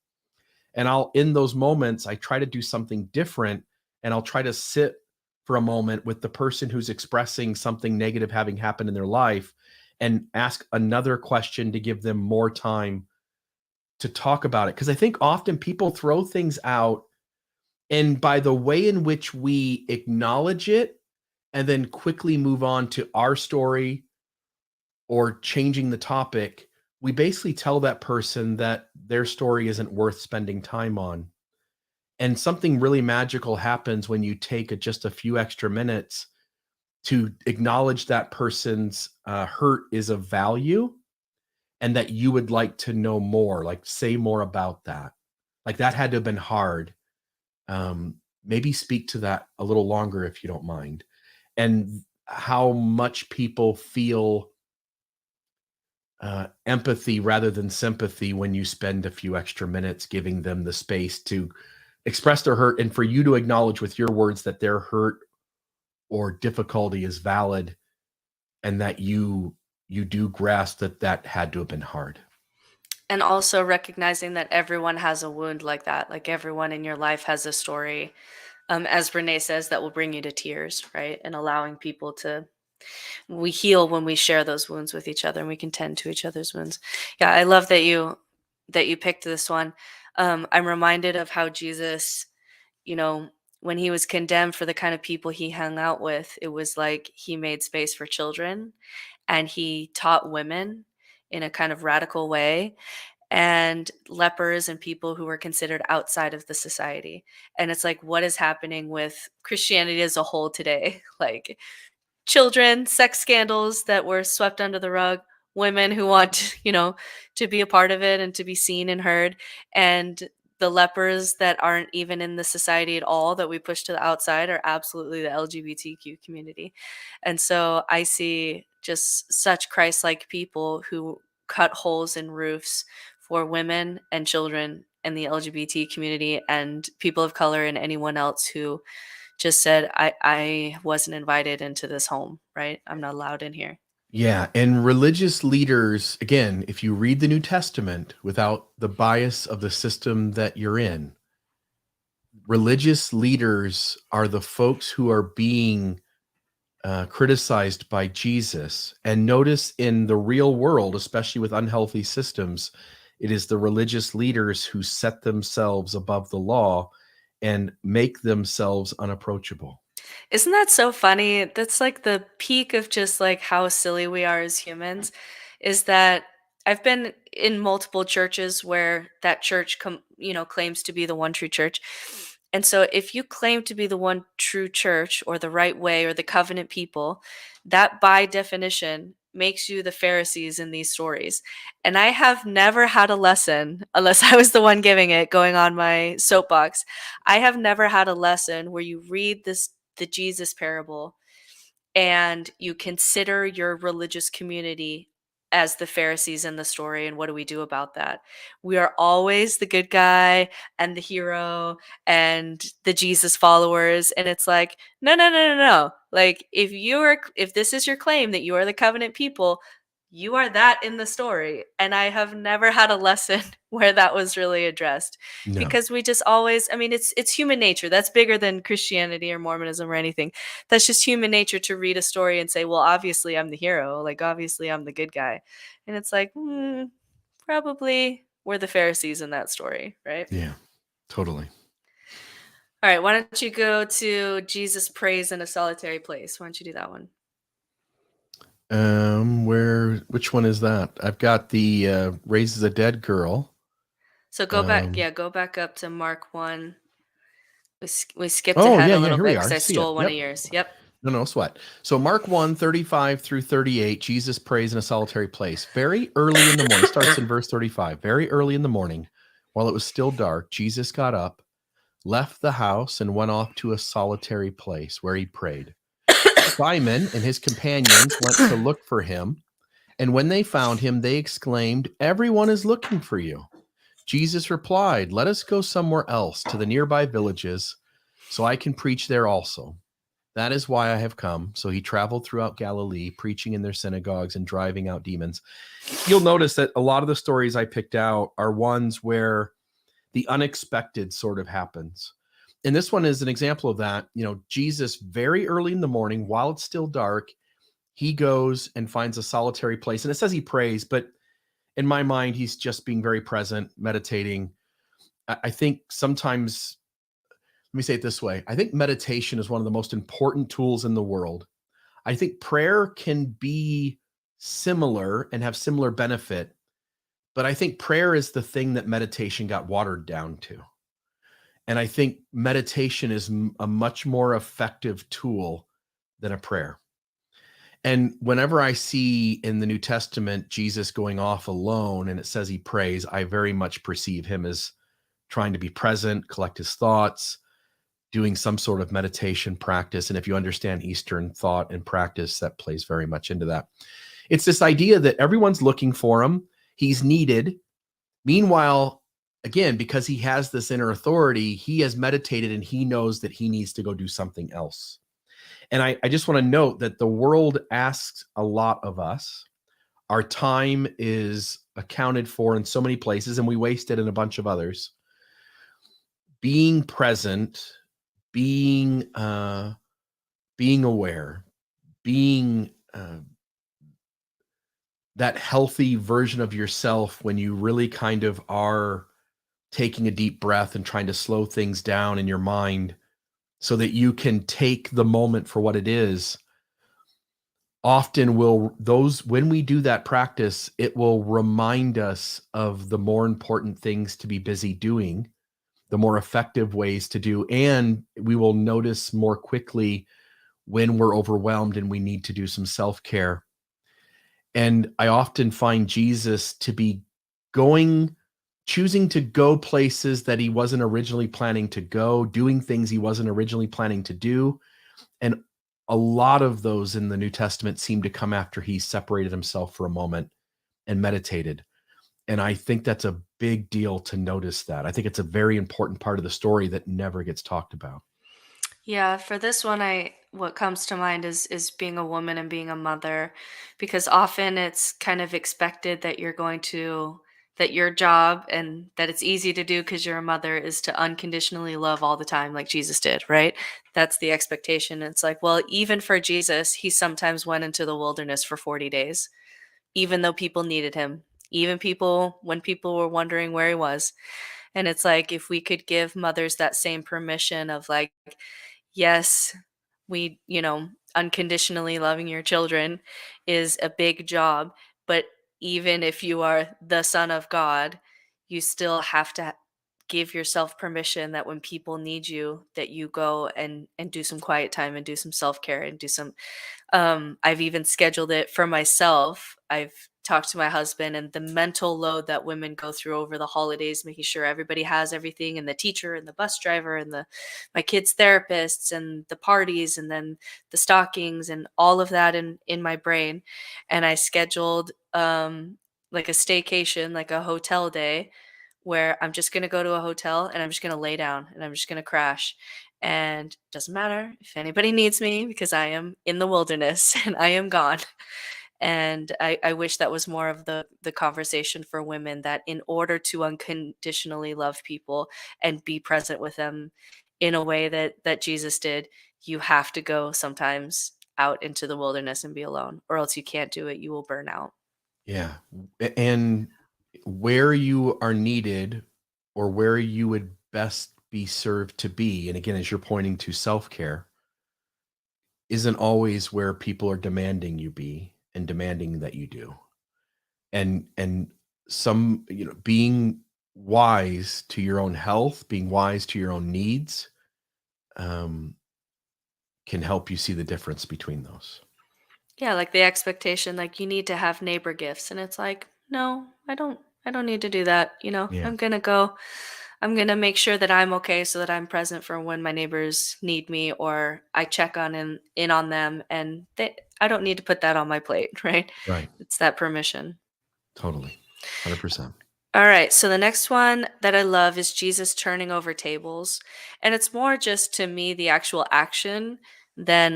And in those moments, I try to do something different, and I'll try to sit for a moment with the person who's expressing something negative having happened in their life, and ask another question to give them more time to talk about it. Because I think often people throw things out, and by the way in which we acknowledge it and then quickly move on to our story or changing the topic, we basically tell that person that their story isn't worth spending time on. And something really magical happens when you take just a few extra minutes to acknowledge that person's hurt is of value, and that you would like to know more, like say more about that. Like, that had to have been hard. Maybe speak to that a little longer if you don't mind. And how much people feel empathy rather than sympathy when you spend a few extra minutes giving them the space to express their hurt, and for you to acknowledge with your words that their hurt or difficulty is valid, and that you do grasp that had to have been hard. And also recognizing that everyone has a wound like that. Like everyone in your life has a story, as Renee says, that will bring you to tears, right? And allowing people to, we heal when we share those wounds with each other and we can tend to each other's wounds. Yeah, I love that you picked this one. I'm reminded of how Jesus, you know, when he was condemned for the kind of people he hung out with, it was like he made space for children and he taught women in a kind of radical way, and lepers and people who were considered outside of the society. And it's like, what is happening with Christianity as a whole today? Like children, sex scandals that were swept under the rug, women who want, to be a part of it and to be seen and heard, and the lepers that aren't even in the society at all that we push to the outside are absolutely the LGBTQ community. And so I see just such Christ-like people who cut holes in roofs for women and children and the LGBT community and people of color and anyone else who just said, I wasn't invited into this home, right? I'm not allowed in here. Yeah, and religious leaders, again, if you read the New Testament without the bias of the system that you're in, religious leaders are the folks who are being criticized by Jesus. And notice in the real world, especially with unhealthy systems, it is the religious leaders who set themselves above the law and make themselves unapproachable. Isn't that so funny? That's like the peak of just like how silly we are as humans, is that I've been in multiple churches where that church claims to be the one true church. And so if you claim to be the one true church or the right way or the covenant people, that by definition makes you the Pharisees in these stories. And I have never had a lesson, unless I was the one giving it, going on my soapbox. I have never had a lesson where you read the Jesus parable and you consider your religious community as the Pharisees in the story. And what do we do about that? We are always the good guy and the hero and the Jesus followers. And it's like, no, no, no, no, no. Like if this is your claim that you are the covenant people, you are that in the story. And I have never had a lesson where that was really addressed, No. because we just always, I mean, it's human nature. That's bigger than Christianity or Mormonism or anything. That's just human nature to read a story and say, well, obviously I'm the hero. Like, obviously I'm the good guy. And it's like, probably we're the Pharisees in that story, right? Yeah, totally. All right. Why don't you go to Jesus prays in a solitary place? Why don't you do that one? Which one is that? I've got the raises a dead girl. So go back up to Mark 1. We skipped Oh, ahead yeah, a little here bit we because are. I See stole it. one of Yep. yours. Yep. No sweat. So Mark 1, 35 through 38, Jesus prays in a solitary place. Very early in the morning, starts in verse 35. Very early in the morning, while it was still dark, Jesus got up, left the house, and went off to a solitary place where he prayed. Simon and his companions went to look for him, and when they found him, they exclaimed, "Everyone is looking for you." Jesus replied, "Let us go somewhere else, to the nearby villages, so I can preach there also. That is why I have come." So he traveled throughout Galilee, preaching in their synagogues and driving out demons. You'll notice that a lot of the stories I picked out are ones where the unexpected sort of happens. And this one is an example of that. Jesus, very early in the morning, while it's still dark, he goes and finds a solitary place. And it says he prays, but in my mind, he's just being very present, meditating. I think sometimes, let me say it this way. I think meditation is one of the most important tools in the world. I think prayer can be similar and have similar benefit, but I think prayer is the thing that meditation got watered down to. And I think meditation is a much more effective tool than a prayer. And whenever I see in the New Testament Jesus going off alone and it says he prays, I very much perceive him as trying to be present, collect his thoughts, doing some sort of meditation practice. And if you understand Eastern thought and practice, that plays very much into that. It's this idea that everyone's looking for him. He's needed. Meanwhile, again, because he has this inner authority, he has meditated and he knows that he needs to go do something else. And I just want to note that the world asks a lot of us. Our time is accounted for in so many places, and we waste it in a bunch of others. Being present, being being aware, being that healthy version of yourself when you really kind of are taking a deep breath and trying to slow things down in your mind so that you can take the moment for what it is. Often when we do that practice, it will remind us of the more important things to be busy doing, the more effective ways to do, and we will notice more quickly when we're overwhelmed and we need to do some self-care. And I often find Jesus to be choosing to go places that he wasn't originally planning to go, doing things he wasn't originally planning to do. And a lot of those in the New Testament seem to come after he separated himself for a moment and meditated. And I think that's a big deal to notice that. I think it's a very important part of the story that never gets talked about. Yeah, for this one, I what comes to mind is being a woman and being a mother, because often it's kind of expected that you're going to that your job and that it's easy to do because you're a mother is to unconditionally love all the time like Jesus did, right? That's the expectation. It's like, well, even for Jesus, he sometimes went into the wilderness for 40 days, even though people needed him, even people when people were wondering where he was. And it's like if we could give mothers that same permission of like, yes, unconditionally loving your children is a big job, but even if you are the son of God, you still have to give yourself permission that when people need you, that you go and do some quiet time and do some self-care and do some I've even scheduled it for myself. I've talked to my husband and the mental load that women go through over the holidays, making sure everybody has everything, and the teacher and the bus driver and the my kids' therapists and the parties and then the stockings and all of that in my brain. And I scheduled like a staycation, like a hotel day where I'm just gonna go to a hotel and I'm just gonna lay down and I'm just gonna crash. And doesn't matter if anybody needs me because I am in the wilderness and I am gone. And I wish that was more of the conversation for women, that in order to unconditionally love people and be present with them in a way that Jesus did, you have to go sometimes out into the wilderness and be alone, or else you can't do it. You will burn out. Yeah. And where you are needed or where you would best be served to be, and again, as you're pointing to self-care, isn't always where people are demanding you be and demanding that you do. And being wise to your own health, being wise to your own needs, um, can help you see the difference between those. Yeah, like the expectation, like you need to have neighbor gifts. And it's like, no, I don't need to do that. Yeah. I'm gonna make sure that I'm okay so that I'm present for when my neighbors need me or I check on in on them, and I don't need to put that on my plate, right? Right. It's that permission. Totally. 100%. All right, so the next one that I love is Jesus turning over tables. And it's more just to me the actual action than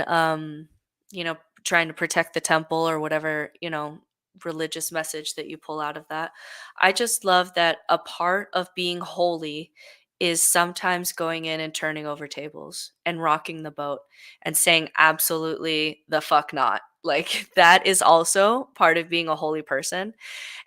you know, trying to protect the temple or whatever, religious message that you pull out of that. I just love that a part of being holy is sometimes going in and turning over tables and rocking the boat and saying absolutely the fuck not. Like that is also part of being a holy person.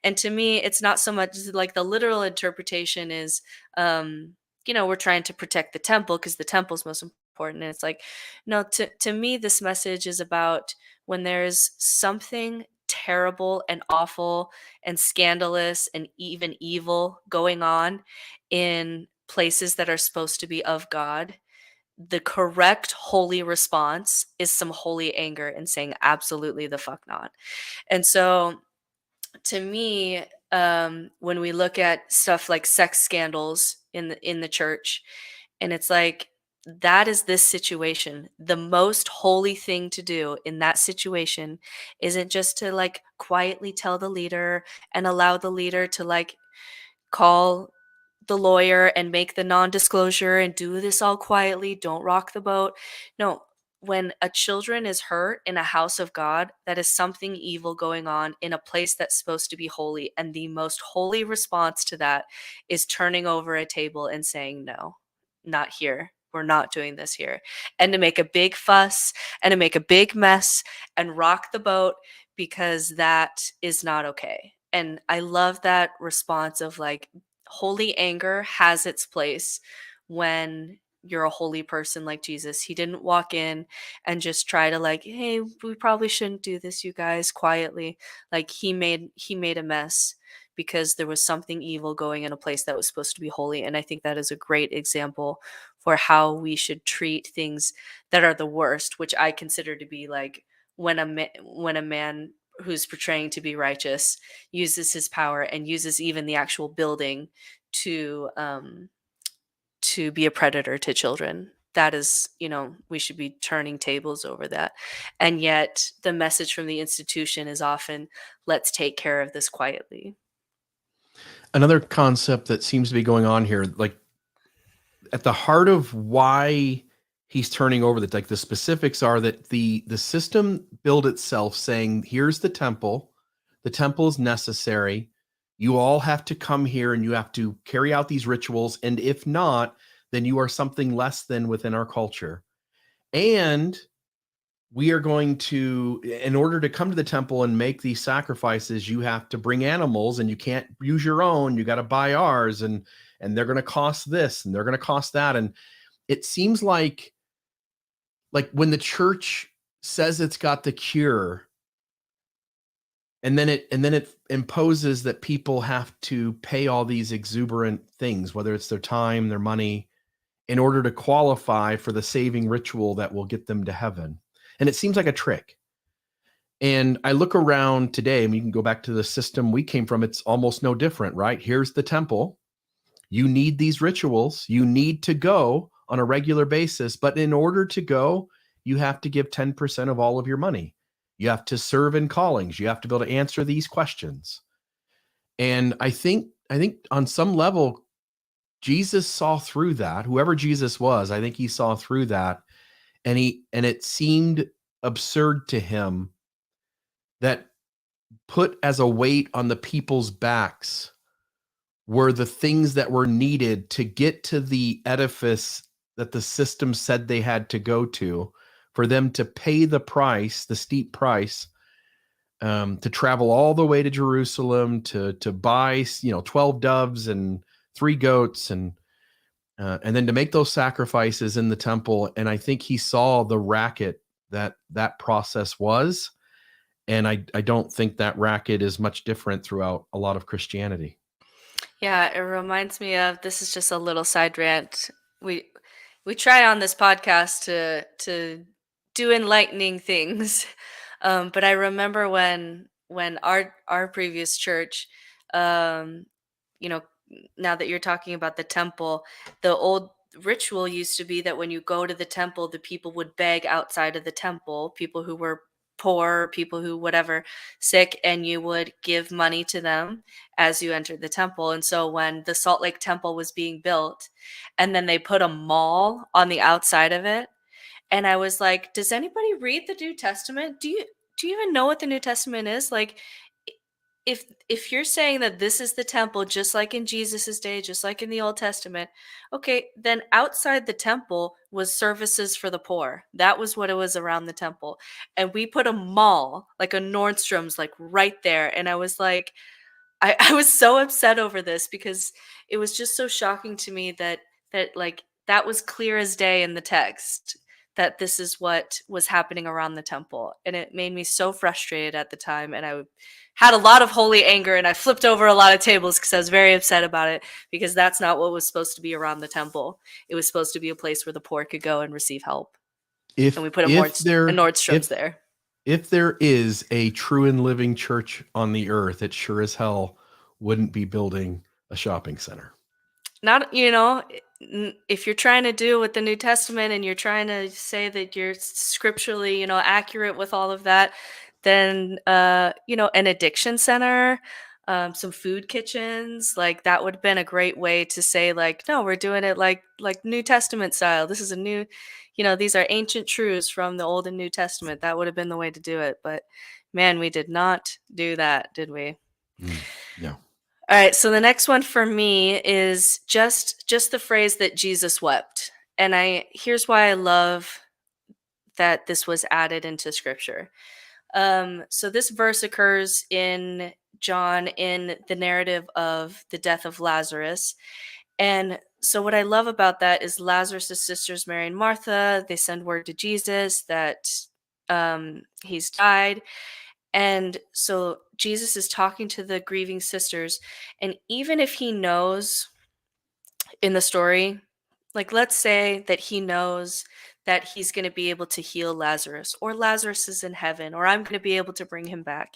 And to me, it's not so much like the literal interpretation is, we're trying to protect the temple because the temple's most important. And it's like, no, to me, this message is about when there's something terrible and awful and scandalous and even evil going on in places that are supposed to be of God. The correct holy response is some holy anger and saying absolutely the fuck not. And so to me, when we look at stuff like sex scandals in the church, and it's like that is this situation. The most holy thing to do in that situation isn't just to like quietly tell the leader and allow the leader to like call the lawyer and make the non-disclosure and do this all quietly. Don't rock the boat. No, when a children is hurt in a house of God, that is something evil going on in a place that's supposed to be holy. And the most holy response to that is turning over a table and saying, no, not here. We're not doing this here. And to make a big fuss and to make a big mess and rock the boat, because that is not okay. And I love that response of like, holy anger has its place when you're a holy person like Jesus. He didn't walk in and just try to like, hey, we probably shouldn't do this, you guys, quietly. Like he made a mess because there was something evil going in a place that was supposed to be holy. And I think that is a great example for how we should treat things that are the worst, which I consider to be like when a man who's portraying to be righteous uses his power and uses even the actual building to be a predator to children. That is, we should be turning tables over that. And yet the message from the institution is often, let's take care of this quietly. Another concept that seems to be going on here, like at the heart of why he's turning over that, like the specifics are that the system built itself saying, here's the temple is necessary. You all have to come here and you have to carry out these rituals. And if not, then you are something less than within our culture. And we are going to, in order to come to the temple and make these sacrifices, you have to bring animals and you can't use your own. You got to buy ours and they're going to cost this and they're going to cost that. And it seems like when the church says it's got the cure, and then it imposes that people have to pay all these exuberant things, whether it's their time, their money, in order to qualify for the saving ritual that will get them to heaven. And it seems like a trick. And I look around today, and we can go back to the system we came from. It's almost no different, right? Here's the temple. You need these rituals. You need to go on a regular basis. But in order to go, you have to give 10% of all of your money. You have to serve in callings. You have to be able to answer these questions. And I think on some level, Jesus saw through that. Whoever Jesus was, I think he saw through that. And it seemed absurd to him that put as a weight on the people's backs were the things that were needed to get to the edifice that the system said they had to go to, for them to pay the price, the steep price, to travel all the way to Jerusalem, to buy 12 doves and 3 goats and then to make those sacrifices in the temple. And I think he saw the racket that process was. And I don't think that racket is much different throughout a lot of Christianity. Yeah, it reminds me of, this is just a little side rant. We try on this podcast to do enlightening things. But I remember when our previous church, um, now that you're talking about the temple, the old ritual used to be that when you go to the temple, the people would beg outside of the temple, people who were poor, people who whatever, sick, and you would give money to them as you entered the temple. And so when the Salt Lake Temple was being built, and then they put a mall on the outside of it, and I was like, does anybody read the New Testament? Do you even know what the New Testament is? Like, if you're saying that this is the temple, just like in Jesus's day, just like in the Old Testament, okay, then outside the temple was services for the poor. That was what it was around the temple. And we put a mall, like a Nordstrom's, like right there. And I was like, I was so upset over this because it was just so shocking to me that like that was clear as day in the text, that this is what was happening around the temple. And it made me so frustrated at the time. And I had a lot of holy anger, and I flipped over a lot of tables because I was very upset about it, because that's not what was supposed to be around the temple. It was supposed to be a place where the poor could go and receive help. And we put a Nordstrom's there. If there is a true and living church on the earth, it sure as hell wouldn't be building a shopping center. Not, if you're trying to do with the New Testament and you're trying to say that you're scripturally, accurate with all of that, then, an addiction center, some food kitchens. Like that would have been a great way to say, like, no, we're doing it like New Testament style. This is a new, these are ancient truths from the Old and New Testament. That would have been the way to do it. But man, we did not do that, did we? No. All right, so the next one for me is just the phrase that Jesus wept. And here's why I love that this was added into scripture. So this verse occurs in John in the narrative of the death of Lazarus. And so what I love about that is Lazarus' sisters, Mary and Martha, they send word to Jesus that he's died. And so Jesus is talking to the grieving sisters. And even if he knows in the story, like let's say that he knows that he's going to be able to heal Lazarus, or Lazarus is in heaven, or I'm going to be able to bring him back.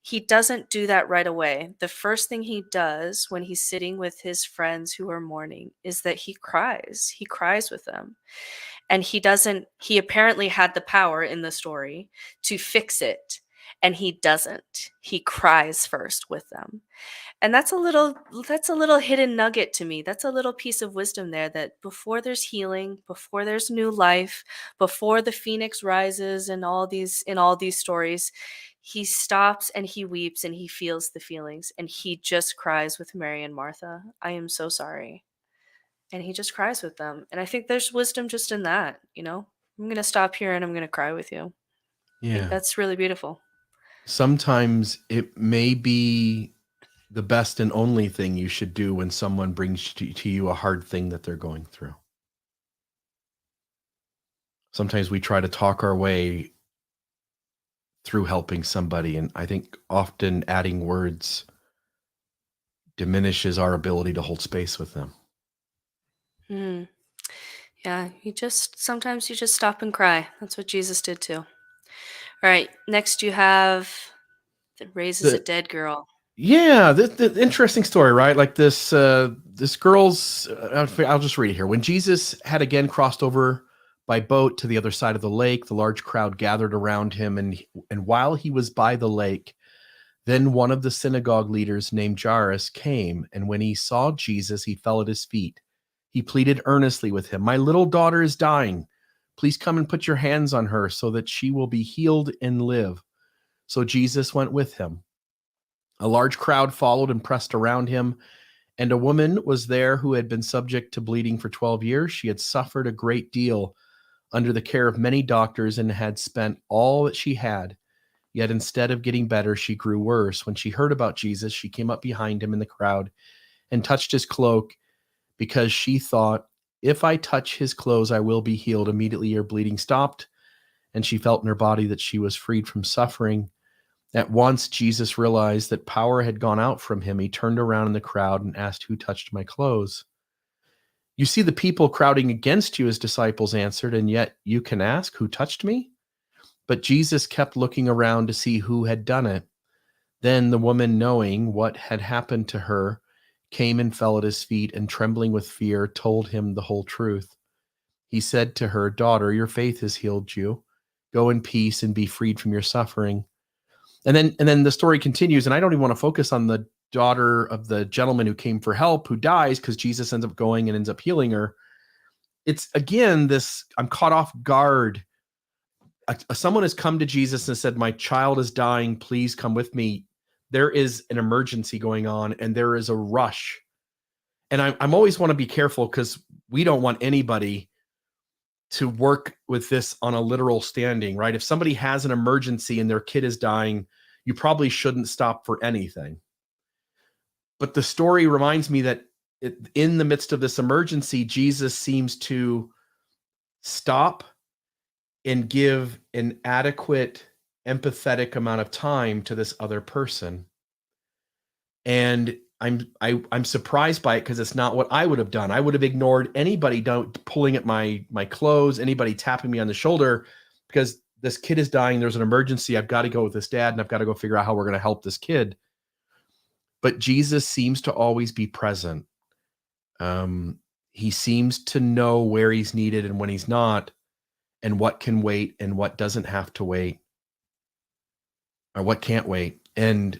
He doesn't do that right away. The first thing he does when he's sitting with his friends who are mourning is that he cries. He cries with them. And he apparently had the power in the story to fix it. And he doesn't. He cries first with them. And that's a little hidden nugget to me. That's a little piece of wisdom there, that before there's healing, before there's new life, before the phoenix rises and in all these stories, he stops and he weeps and he feels the feelings and he just cries with Mary and Martha. I am so sorry. And he just cries with them. And I think there's wisdom just in that, I'm going to stop here and I'm going to cry with you. I think Yeah. that's really beautiful. Sometimes it may be the best and only thing you should do when someone brings to you a hard thing that they're going through. Sometimes we try to talk our way through helping somebody, and I think often adding words diminishes our ability to hold space with them. Yeah, sometimes you just stop and cry. That's what Jesus did too. All right, next you have that raises a dead girl. Yeah, the interesting story, right? Like this girl's. I'll just read it here. When Jesus had again crossed over by boat to the other side of the lake, the large crowd gathered around him, and while he was by the lake, then one of the synagogue leaders named Jairus came, and when he saw Jesus, he fell at his feet. He pleaded earnestly with him, "My little daughter is dying. Please come and put your hands on her so that she will be healed and live." So Jesus went with him. A large crowd followed and pressed around him, and a woman was there who had been subject to bleeding for 12 years. She had suffered a great deal under the care of many doctors and had spent all that she had. Yet instead of getting better, she grew worse. When she heard about Jesus, she came up behind him in the crowd and touched his cloak because she thought, "If I touch his clothes, I will be healed." Immediately her bleeding stopped, and she felt in her body that she was freed from suffering. At once, Jesus realized that power had gone out from him. He turned around in the crowd and asked, "Who touched my clothes?" "You see the people crowding against you," his disciples answered, "and yet you can ask, 'Who touched me?'" But Jesus kept looking around to see who had done it. Then the woman, knowing what had happened to her, came and fell at his feet, and trembling with fear, told him the whole truth. He said to her, "Daughter, your faith has healed you. Go in peace and be freed from your suffering." And then the story continues, and I don't even want to focus on the daughter of the gentleman who came for help, who dies, because Jesus ends up going and ends up healing her. It's again this, I'm caught off guard. Someone has come to Jesus and said, "My child is dying. Please come with me." There is an emergency going on, and there is a rush. And I'm always want to be careful, because we don't want anybody to work with this on a literal standing, right? If somebody has an emergency and their kid is dying, you probably shouldn't stop for anything. But the story reminds me that in the midst of this emergency, Jesus seems to stop and give an adequate, empathetic amount of time to this other person. And I'm surprised by it, because it's not what I would have done. I would have ignored anybody pulling at my clothes, anybody tapping me on the shoulder, because this kid is dying. There's an emergency. I've got to go with this dad, and I've got to go figure out how we're going to help this kid. But Jesus seems to always be present. He seems to know where he's needed and when he's not, and what can wait and what doesn't have to wait, or what can't wait. And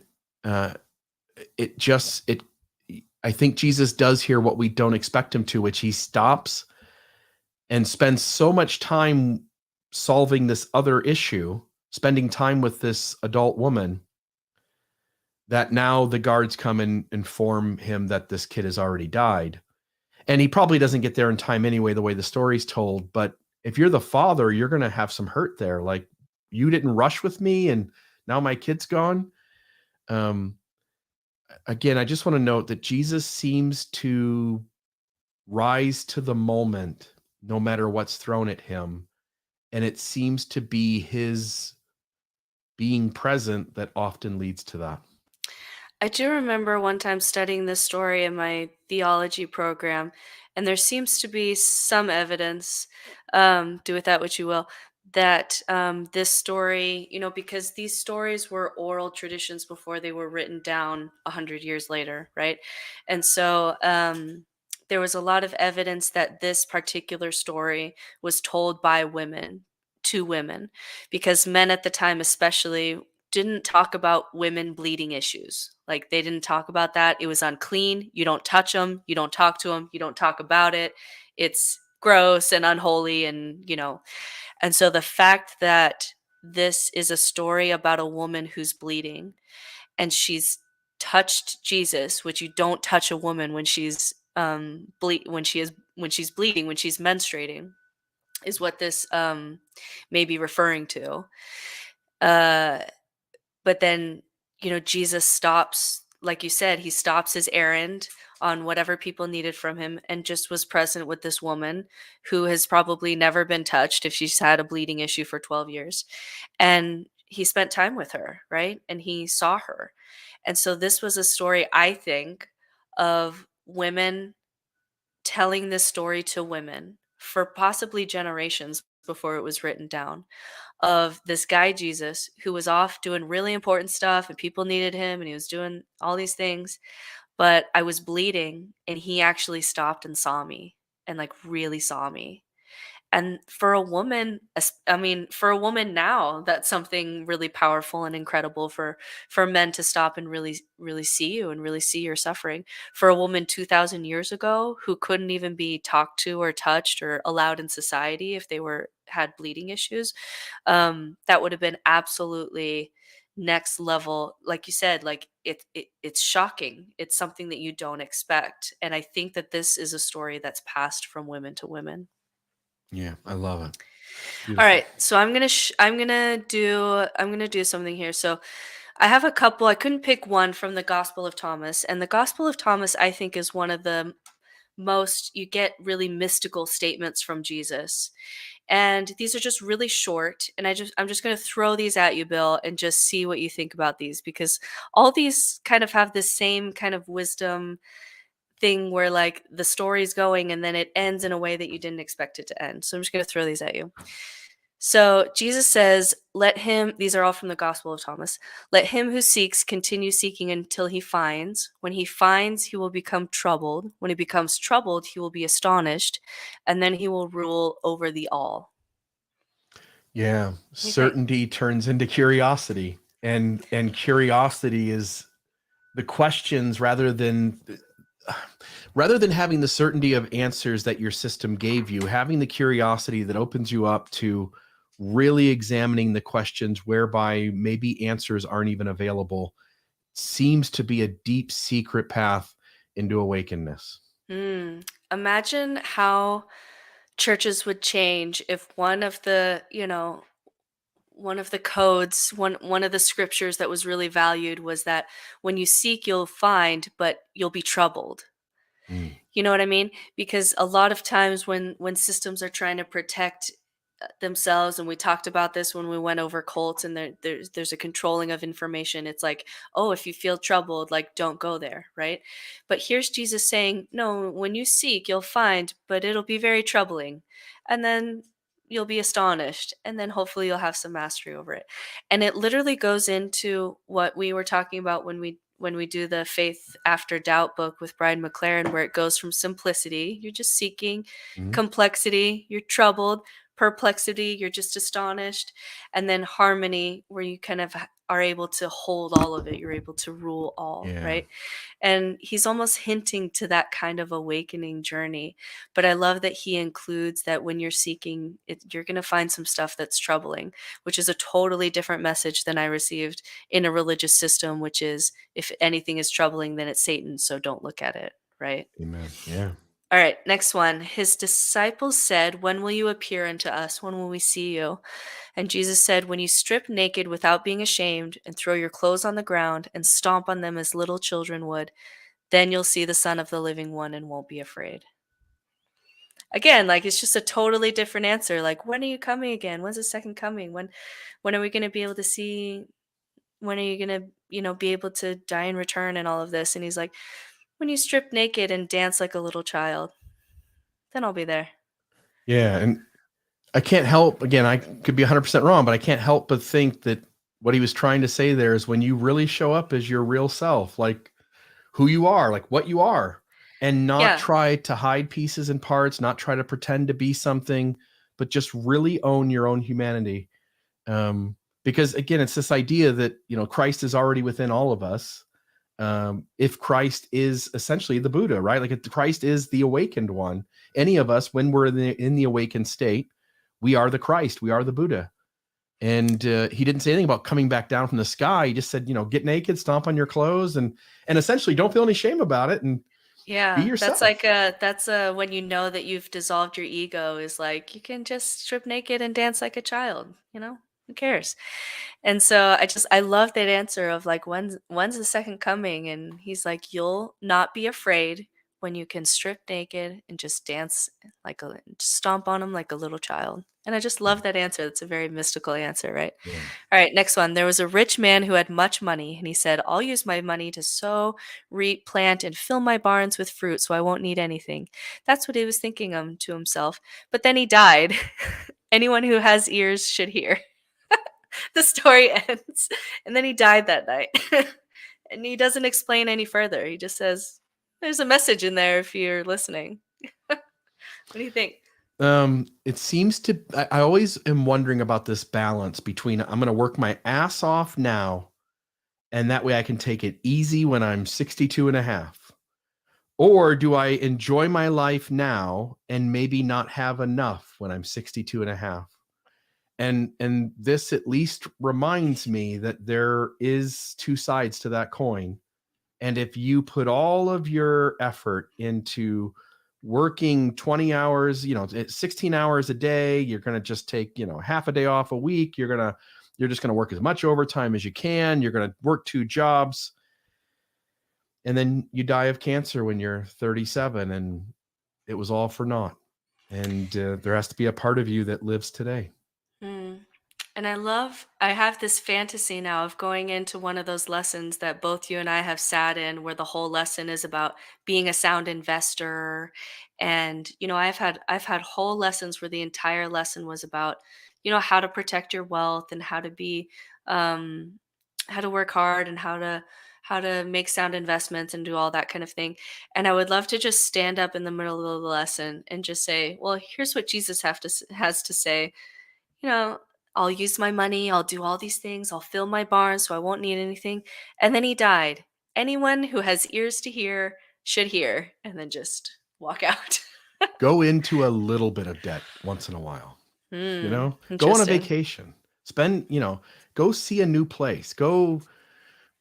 I think Jesus does here what we don't expect him to, which he stops and spends so much time solving this other issue, spending time with this adult woman, that now the guards come and inform him that this kid has already died. And he probably doesn't get there in time anyway, the way the story's told. But if you're the father, you're going to have some hurt there. Like, you didn't rush with me and now my kid's gone. Again, I just want to note that Jesus seems to rise to the moment no matter what's thrown at him. And it seems to be his being present that often leads to that. I do remember one time studying this story in my theology program, and there seems to be some evidence, do with that what you will, that this story, because these stories were oral traditions before they were written down 100 years later, right? And so there was a lot of evidence that this particular story was told by women to women, because men at the time, especially, didn't talk about women bleeding issues. Like, they didn't talk about that. It was unclean. You don't touch them. You don't talk to them. You don't talk about it. It's gross and unholy. And so the fact that this is a story about a woman who's bleeding and she's touched Jesus, which you don't touch a woman when she's when she's bleeding, when she's menstruating, is what this may be referring to. Uh, but then, Jesus stops, like you said, he stops his errand on whatever people needed from him and just was present with this woman who has probably never been touched if she's had a bleeding issue for 12 years. And he spent time with her, right? And he saw her. And so this was a story, I think, of women telling this story to women for possibly generations before it was written down, of this guy Jesus who was off doing really important stuff and people needed him and he was doing all these things, but I was bleeding and he actually stopped and saw me, and like really saw me. And for a woman, for a woman now, that's something really powerful and incredible, for men to stop and really really see you and really see your suffering. For a woman 2000 years ago who couldn't even be talked to or touched or allowed in society if they were had bleeding issues, that would have been absolutely next level. Like you said, like it's shocking. It's something that you don't expect. And I think that this is a story that's passed from women to women. Yeah, I love it. All Beautiful. right, so I'm gonna do something here. So I have a couple. I couldn't pick one from the Gospel of Thomas, and the Gospel of Thomas, I think, is one of the most, you get really mystical statements from Jesus. And these are just really short, and I'm just going to throw these at you, Bill, and just see what you think about these, because all these kind of have the same kind of wisdom thing where, like, the story's going and then it ends in a way that you didn't expect it to end. So I'm just going to throw these at you. So Jesus says, let him, these are all from the Gospel of Thomas, let him who seeks continue seeking until he finds. When he finds, he will become troubled. When he becomes troubled, he will be astonished, and then he will rule over the all. Yeah, Okay. certainty turns into curiosity, and curiosity is the questions rather than having the certainty of answers that your system gave you, having the curiosity that opens you up to really examining the questions whereby maybe answers aren't even available, seems to be a deep secret path into awakeness. Imagine how churches would change if one of the codes, one of the scriptures that was really valued was that when you seek, you'll find, but you'll be troubled. You know what I mean? Because a lot of times when systems are trying to protect themselves, and we talked about this when we went over cults, and there's a controlling of information. It's like, oh, if you feel troubled, like, don't go there, right? But here's Jesus saying, no, when you seek, you'll find, but it'll be very troubling. And then you'll be astonished, and then hopefully you'll have some mastery over it. And it literally goes into what we were talking about when we do the Faith After Doubt book with Brian McLaren, where it goes from simplicity, you're just seeking, complexity, you're troubled, perplexity, you're just astonished, and then harmony, where you kind of are able to hold all of it. You're able to rule all, Yeah. right? And he's almost hinting to that kind of awakening journey. But I love that he includes that when you're seeking it, you're going to find some stuff that's troubling, which is a totally different message than I received in a religious system, which is if anything is troubling, then it's Satan, so don't look at it, right? Amen. Yeah. All right, next one. His disciples said, "When will you appear unto us? When will we see you?" And Jesus said, "When you strip naked without being ashamed and throw your clothes on the ground and stomp on them as little children would, then you'll see the Son of the Living One and won't be afraid." Again, like it's just a totally different answer. Like, when are you coming again? When's the second coming? When are we going to be able to see? When are you going to, be able to die and return and all of this? And he's like, "When you strip naked and dance like a little child, then I'll be there." Yeah. And I can't help, again, I could be 100% wrong, but I can't help but think that what he was trying to say there is when you really show up as your real self, like who you are, like what you are, and not Yeah. try to hide pieces and parts, not try to pretend to be something, but just really own your own humanity. Because again, it's this idea that, Christ is already within all of us. If Christ is essentially the Buddha, right? Like if Christ is the awakened one, any of us, when we're in the awakened state, we are the Christ, we are the Buddha. And he didn't say anything about coming back down from the sky. He just said, get naked, stomp on your clothes, and essentially don't feel any shame about it, and be Yeah, yourself. that's when you know that you've dissolved your ego, is like you can just strip naked and dance like a child, who cares? And so I love that answer of like, when's the second coming? And he's like, "You'll not be afraid when you can strip naked and just dance stomp on them like a little child." And I just love that answer. That's a very mystical answer, right? Yeah. All right, next one. There was a rich man who had much money, and he said, "I'll use my money to sow, reap, plant, and fill my barns with fruit, so I won't need anything." That's what he was thinking to himself. But then he died. Anyone who has ears should hear. The story ends. And then he died that night. And he doesn't explain any further. He just says, "There's a message in there if you're listening." What do you think? It seems to, I always am wondering about this balance between I'm going to work my ass off now, and that way I can take it easy when I'm 62 and a half. Or do I enjoy my life now and maybe not have enough when I'm 62 and a half? And this at least reminds me that there is two sides to that coin. And if you put all of your effort into working 20 hours, 16 hours a day, you're going to just take, half a day off a week. You're just going to work as much overtime as you can. You're going to work 2 jobs. And then you die of cancer when you're 37, and it was all for naught. And there has to be a part of you that lives today. Mm. And I have this fantasy now of going into one of those lessons that both you and I have sat in, where the whole lesson is about being a sound investor. And, I've had whole lessons where the entire lesson was about, how to protect your wealth and um, how to work hard and how to make sound investments and do all that kind of thing. And I would love to just stand up in the middle of the lesson and just say, "Well, here's what Jesus has to say. you know, I'll use my money, I'll do all these things, I'll fill my barn so I won't need anything." And then he died. Anyone who has ears to hear should hear, and then just walk out. Go into a little bit of debt once in a while. Go on a Interesting. vacation, spend, go see a new place, go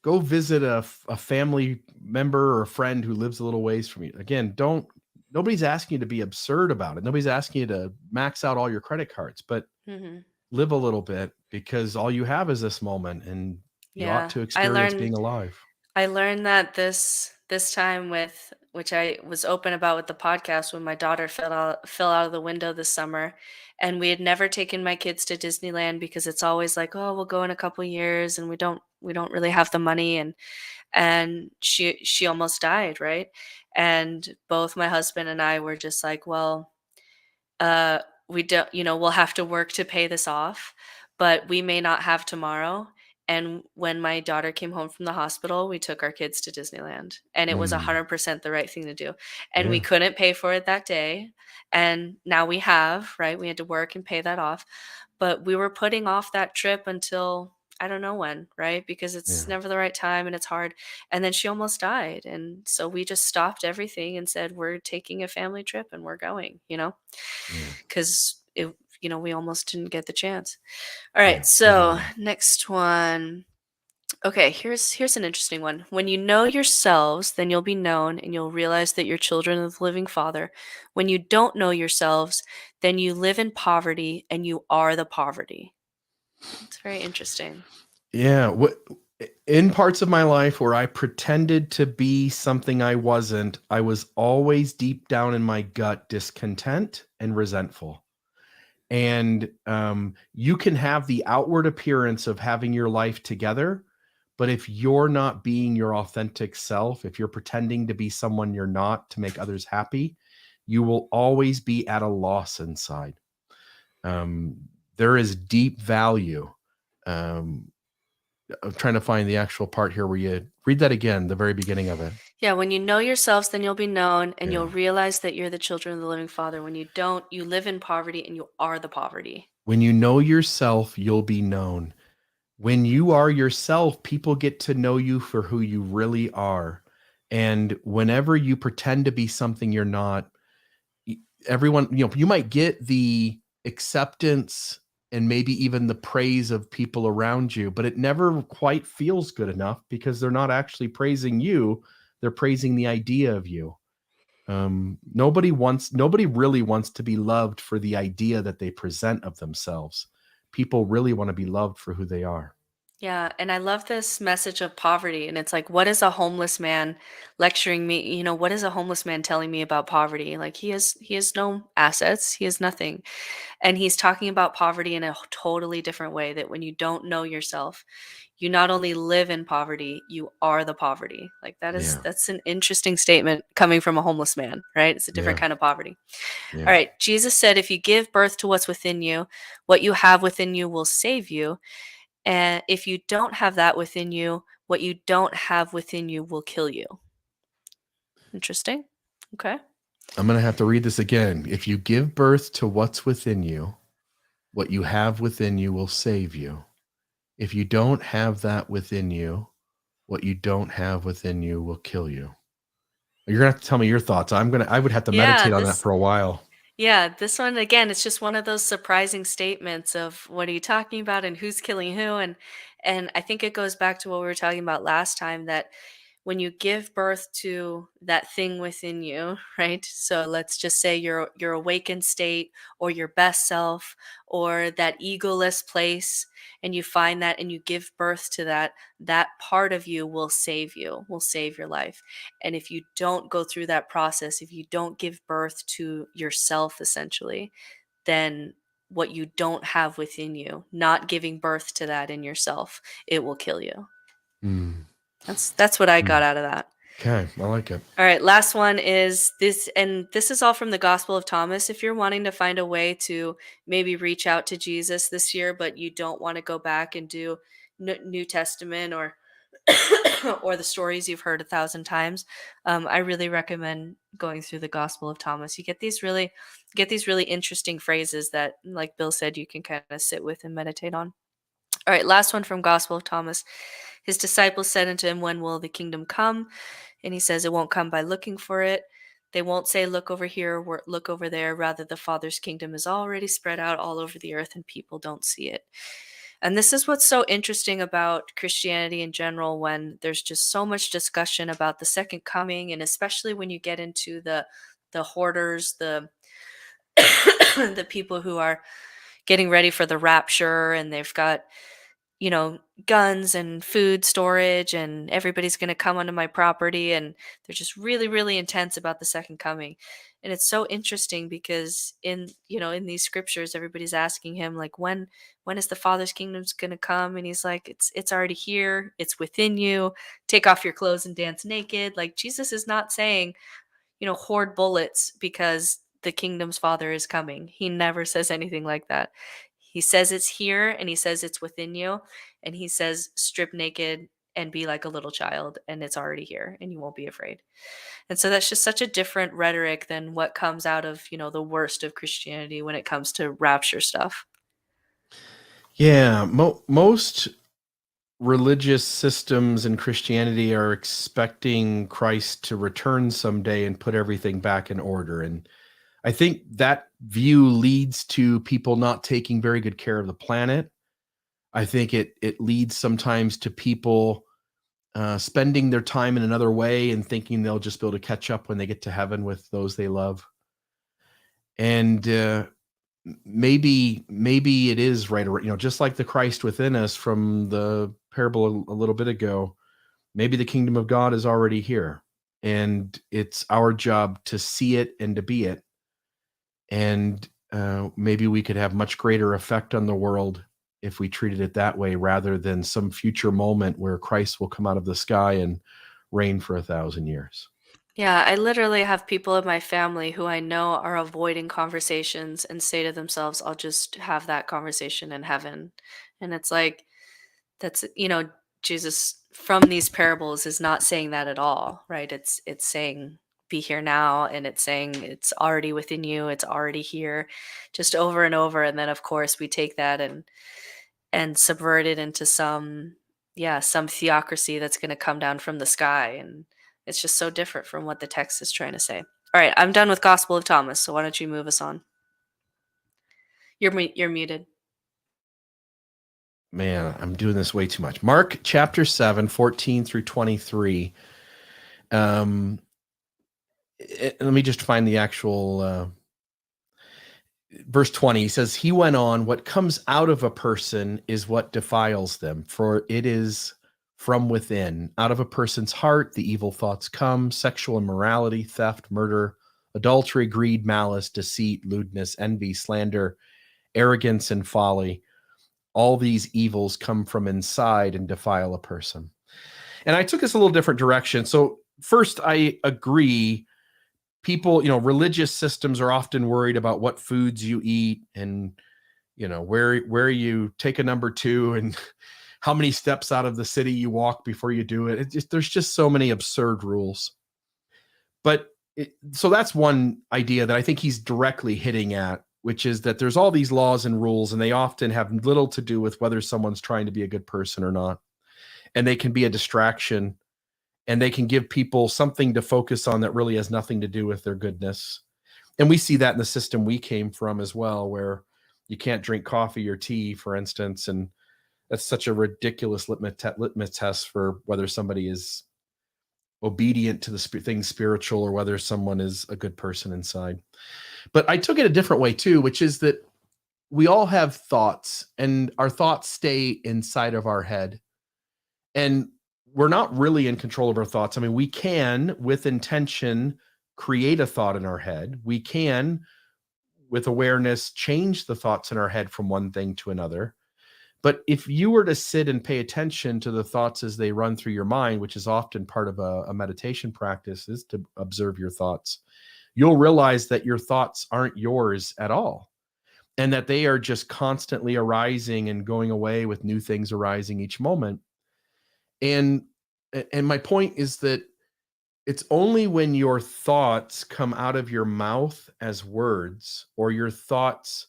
visit a family member or a friend who lives a little ways from you. Again, nobody's asking you to be absurd about it. Nobody's asking you to max out all your credit cards, but Mhm. live a little bit, because all you have is this moment, and you ought Yeah. to I experience learned being alive. I learned that this time, with which I was open about with the podcast, when my daughter fell out of the window this summer, and we had never taken my kids to Disneyland because it's always like, "Oh, we'll go in a couple years," and we don't really have the money. And she almost died, right? And both my husband and I were just like, "Well, uh we don't, we'll have to work to pay this off, but we may not have tomorrow, And when my daughter came home from the hospital, we took our kids to Disneyland, and it was 100% the right thing to do. And we Yeah. couldn't pay for it that day. And now we have, right? We had to work and pay that off. But we were putting off that trip until I don't know when, right? Because it's Yeah. never the right time and it's hard. And then she almost died. And so we just stopped everything and said, we're taking a family trip and we're going, Yeah. because we almost didn't get the chance. All right. Yeah. So Amen. next one. Okay, here's an interesting one. When you know yourselves, then you'll be known and you'll realize that you're children of the living Father. When you don't know yourselves, then you live in poverty and you are the poverty. It's very interesting. Yeah. In parts of my life where I pretended to be something I wasn't, I was always deep down in my gut discontent and resentful. And you can have the outward appearance of having your life together, but if you're not being your authentic self, if you're pretending to be someone you're not to make others happy, you will always be at a loss inside. There is deep value. I'm trying to find the actual part here where you read that again, the very beginning of it. Yeah, when you know yourselves, then you'll be known and Yeah. you'll realize that you're the children of the living Father. When you don't, you live in poverty and you are the poverty. When you know yourself, you'll be known. When you are yourself, people get to know you for who you really are. And whenever you pretend to be something you're not, everyone, you might get the acceptance and maybe even the praise of people around you, but it never quite feels good enough because they're not actually praising you. They're praising the idea of you. Nobody really wants to be loved for the idea that they present of themselves. People really want to be loved for who they are. Yeah, and I love this message of poverty. And it's like, what is a homeless man lecturing me? What is a homeless man telling me about poverty? Like he has no assets, he has nothing. And he's talking about poverty in a totally different way, that when you don't know yourself, you not only live in poverty, you are the poverty. Like Yeah. that's an interesting statement coming from a homeless man, right? It's a different Yeah. kind of poverty. All Yeah. right, Jesus said, if you give birth to what's within you, what you have within you will save you. And if you don't have that within you, what you don't have within you will kill you. Interesting. Okay. I'm going to have to read this again. If you give birth to what's within you, what you have within you will save you. If you don't have that within you, what you don't have within you will kill you. You're going to have to tell me your thoughts. I would have to Yeah, meditate on that for a while. this one again, it's just one of those surprising statements of what are you talking about and who's killing who, and I think it goes back to what we were talking about last time, that when you give birth to that thing within you, right? So let's just say your awakened state or your best self or that egoless place, and you find that and you give birth to that, that part of you will save you, will save your life. And if you don't go through that process, if you don't give birth to yourself essentially, then what you don't have within you, not giving birth to that in yourself, it will kill you. Mm. That's what I got out of that. Okay, I like it. All right, last one is this, and this is all from the Gospel of Thomas. If you're wanting to find a way to maybe reach out to Jesus this year, but you don't want to go back and do New Testament or or the stories you've heard 1,000 times, I really recommend going through the Gospel of Thomas. You get these really interesting phrases that, like Bill said, you can kind of sit with and meditate on. All right, last one from Gospel of Thomas. His disciples said unto him, when will the kingdom come? And he says, it won't come by looking for it. They won't say, look over here, or look over there. Rather, the Father's kingdom is already spread out all over the earth and people don't see it. And this is what's so interesting about Christianity in general, when there's just so much discussion about the second coming, and especially when you get into the hoarders, the the people who are getting ready for the rapture, and they've got guns and food storage, and everybody's going to come onto my property, and they're just really, really intense about the second coming. And it's so interesting because in these scriptures, everybody's asking him, like, when is the Father's kingdom's going to come? And he's like, it's already here. It's within you. Take off your clothes and dance naked. Like, Jesus is not saying, hoard bullets because the kingdom's father is coming. He never says anything like that. He says it's here, and he says it's within you, and he says strip naked and be like a little child, and it's already here and you won't be afraid. And so that's just such a different rhetoric than what comes out of, the worst of Christianity when it comes to rapture stuff. Yeah, most religious systems in Christianity are expecting Christ to return someday and put everything back in order. And I think that view leads to people not taking very good care of the planet. I think it leads sometimes to people spending their time in another way and thinking they'll just be able to catch up when they get to heaven with those they love. And maybe it is right, just like the Christ within us from the parable a little bit ago. Maybe the kingdom of God is already here, and it's our job to see it and to be it. And maybe we could have much greater effect on the world if we treated it that way, rather than some future moment where Christ will come out of the sky and reign for 1,000 years. Yeah, I literally have people in my family who I know are avoiding conversations and say to themselves, I'll just have that conversation in heaven. And it's like, that's, Jesus from these parables is not saying that at all, right? It's saying be here now, and it's saying it's already within you, it's already here, just over and over. And then of course we take that and subvert it into some theocracy that's going to come down from the sky, and it's just so different from what the text is trying to say. All right, I'm done with Gospel of Thomas, so why don't you move us on? You're muted. Man, I'm doing this way too much. Mark chapter 7, 14 through 23. Let me just find the actual verse 20. He says, he went on, what comes out of a person is what defiles them, for it is from within. Out of a person's heart, the evil thoughts come: sexual immorality, theft, murder, adultery, greed, malice, deceit, lewdness, envy, slander, arrogance, and folly. All these evils come from inside and defile a person. And I took this a little different direction. So first, I agree. People, religious systems are often worried about what foods you eat, and, where you take a number 2 and how many steps out of the city you walk before you do it. There's just so many absurd rules. But so that's one idea that I think he's directly hitting at, which is that there's all these laws and rules, and they often have little to do with whether someone's trying to be a good person or not. And they can be a distraction, and they can give people something to focus on that really has nothing to do with their goodness. And we see that in the system we came from as well, where you can't drink coffee or tea, for instance. And that's such a ridiculous litmus test for whether somebody is obedient to the things spiritual or whether someone is a good person inside. But I took it a different way too, which is that we all have thoughts, and our thoughts stay inside of our head. And we're not really in control of our thoughts. I mean, we can, with intention, create a thought in our head. We can, with awareness, change the thoughts in our head from one thing to another. But if you were to sit and pay attention to the thoughts as they run through your mind, which is often part of a meditation practice, is to observe your thoughts, you'll realize that your thoughts aren't yours at all, and that they are just constantly arising and going away, with new things arising each moment. And my point is that it's only when your thoughts come out of your mouth as words, or your thoughts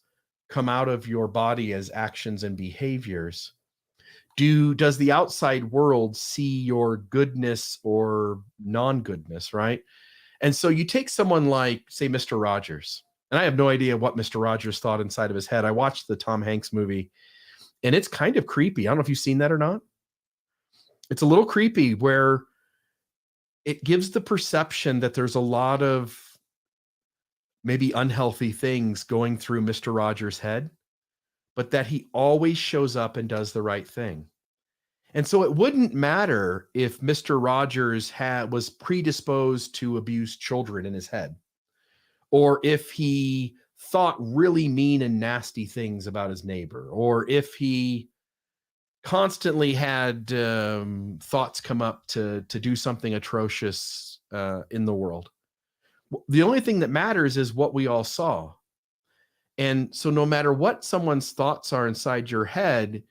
come out of your body as actions and behaviors, does the outside world see your goodness or non-goodness, right? And so you take someone like, say, Mr. Rogers, and I have no idea what Mr. Rogers thought inside of his head. I watched the Tom Hanks movie, and it's kind of creepy. I don't know if you've seen that or not. It's a little creepy, where it gives the perception that there's a lot of maybe unhealthy things going through Mr. Rogers' head, but that he always shows up and does the right thing. And so it wouldn't matter if Mr. Rogers was predisposed to abuse children in his head, or if he thought really mean and nasty things about his neighbor, or if he constantly had thoughts come up to do something atrocious in the world. The only thing that matters is what we all saw. And so no matter what someone's thoughts are inside your head,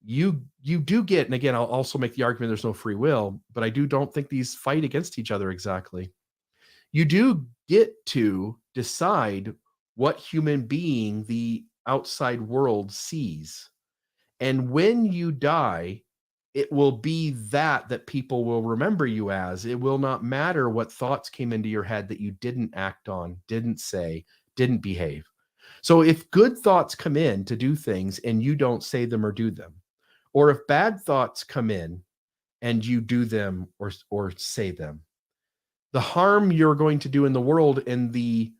you do get, and again, I'll also make the argument there's no free will, but I don't think these fight against each other exactly. You do get to decide what human being the outside world sees. And when you die, it will be that people will remember you as. It will not matter what thoughts came into your head that you didn't act on, didn't say, didn't behave. So if good thoughts come in to do things and you don't say them or do them, or if bad thoughts come in and you do them or say them, the harm you're going to do in the world and the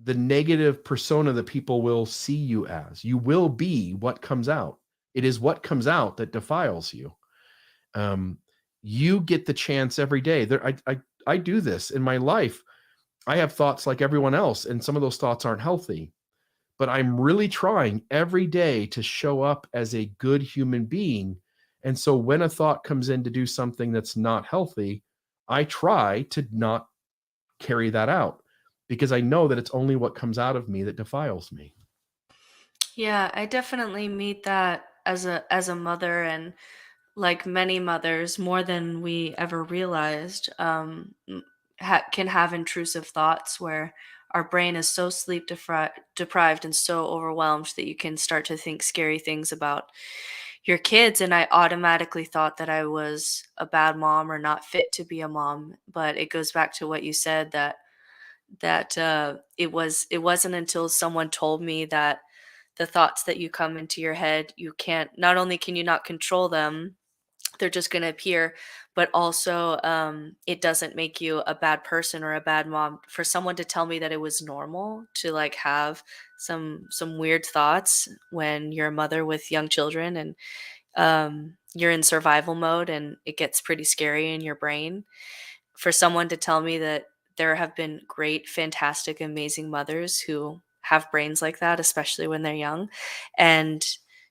negative persona that people will see you as, you will be what comes out. It is what comes out that defiles you. Um, you get the chance every day. I do this in my life. I have thoughts like everyone else, and some of those thoughts aren't healthy. But I'm really trying every day to show up as a good human being. And so when a thought comes in to do something that's not healthy, I try to not carry that out because I know that it's only what comes out of me that defiles me. Yeah, I definitely meet that as a mother, and like many mothers, more than we ever realized, can have intrusive thoughts where our brain is so deprived and so overwhelmed that you can start to think scary things about your kids. And I automatically thought that I was a bad mom or not fit to be a mom. But it goes back to what you said, that it wasn't until someone told me that the thoughts that you come into your head, you can't, not only can you not control them, they're just going to appear, but also it doesn't make you a bad person or a bad mom. For someone to tell me that it was normal to like have some weird thoughts when you're a mother with young children, and you're in survival mode and it gets pretty scary in your brain, for someone to tell me that there have been great, fantastic, amazing mothers who have brains like that, especially when they're young, and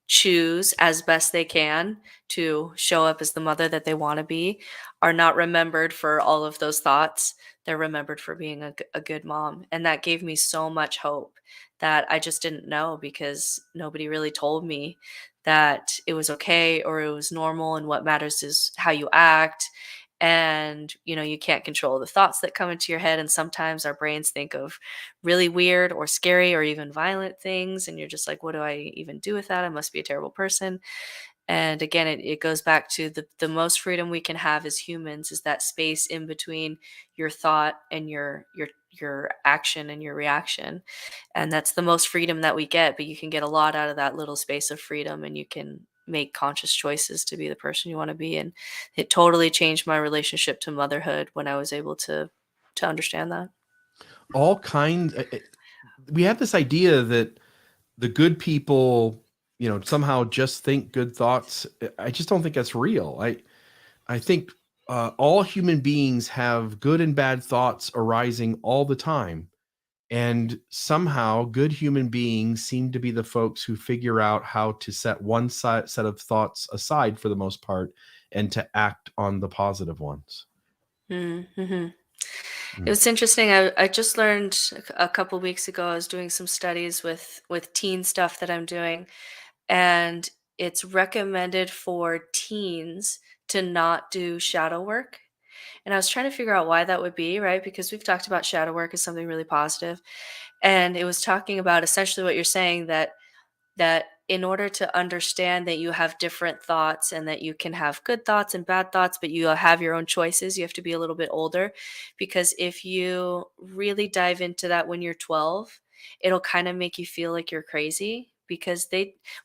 choose as best they can to show up as the mother that they want to be, are not remembered for all of those thoughts. They're remembered for being a good mom. And that gave me so much hope that I just didn't know, because nobody really told me that it was okay or it was normal, and what matters is how you act. And you can't control the thoughts that come into your head, and sometimes our brains think of really weird or scary or even violent things, and you're just like, what do I even do with that? I must be a terrible person. And again, it goes back to the most freedom we can have as humans is that space in between your thought and your action and your reaction. And that's the most freedom that we get, but you can get a lot out of that little space of freedom, and you can make conscious choices to be the person you want to be. And it totally changed my relationship to motherhood when I was able to understand that. All kinds. We have this idea that the good people, somehow just think good thoughts. I just don't think that's real. I think all human beings have good and bad thoughts arising all the time. And somehow good human beings seem to be the folks who figure out how to set one set of thoughts aside for the most part and to act on the positive ones. Mm-hmm. It Mm. was interesting. I just learned a couple weeks ago. I was doing some studies with teen stuff that I'm doing, and it's recommended for teens to not do shadow work. And I was trying to figure out why that would be, right? Because we've talked about shadow work as something really positive, and it was talking about essentially what you're saying, that in order to understand that you have different thoughts and that you can have good thoughts and bad thoughts, but you have your own choices, you have to be a little bit older. Because if you really dive into that when you're 12, it'll kind of make you feel like you're crazy. Because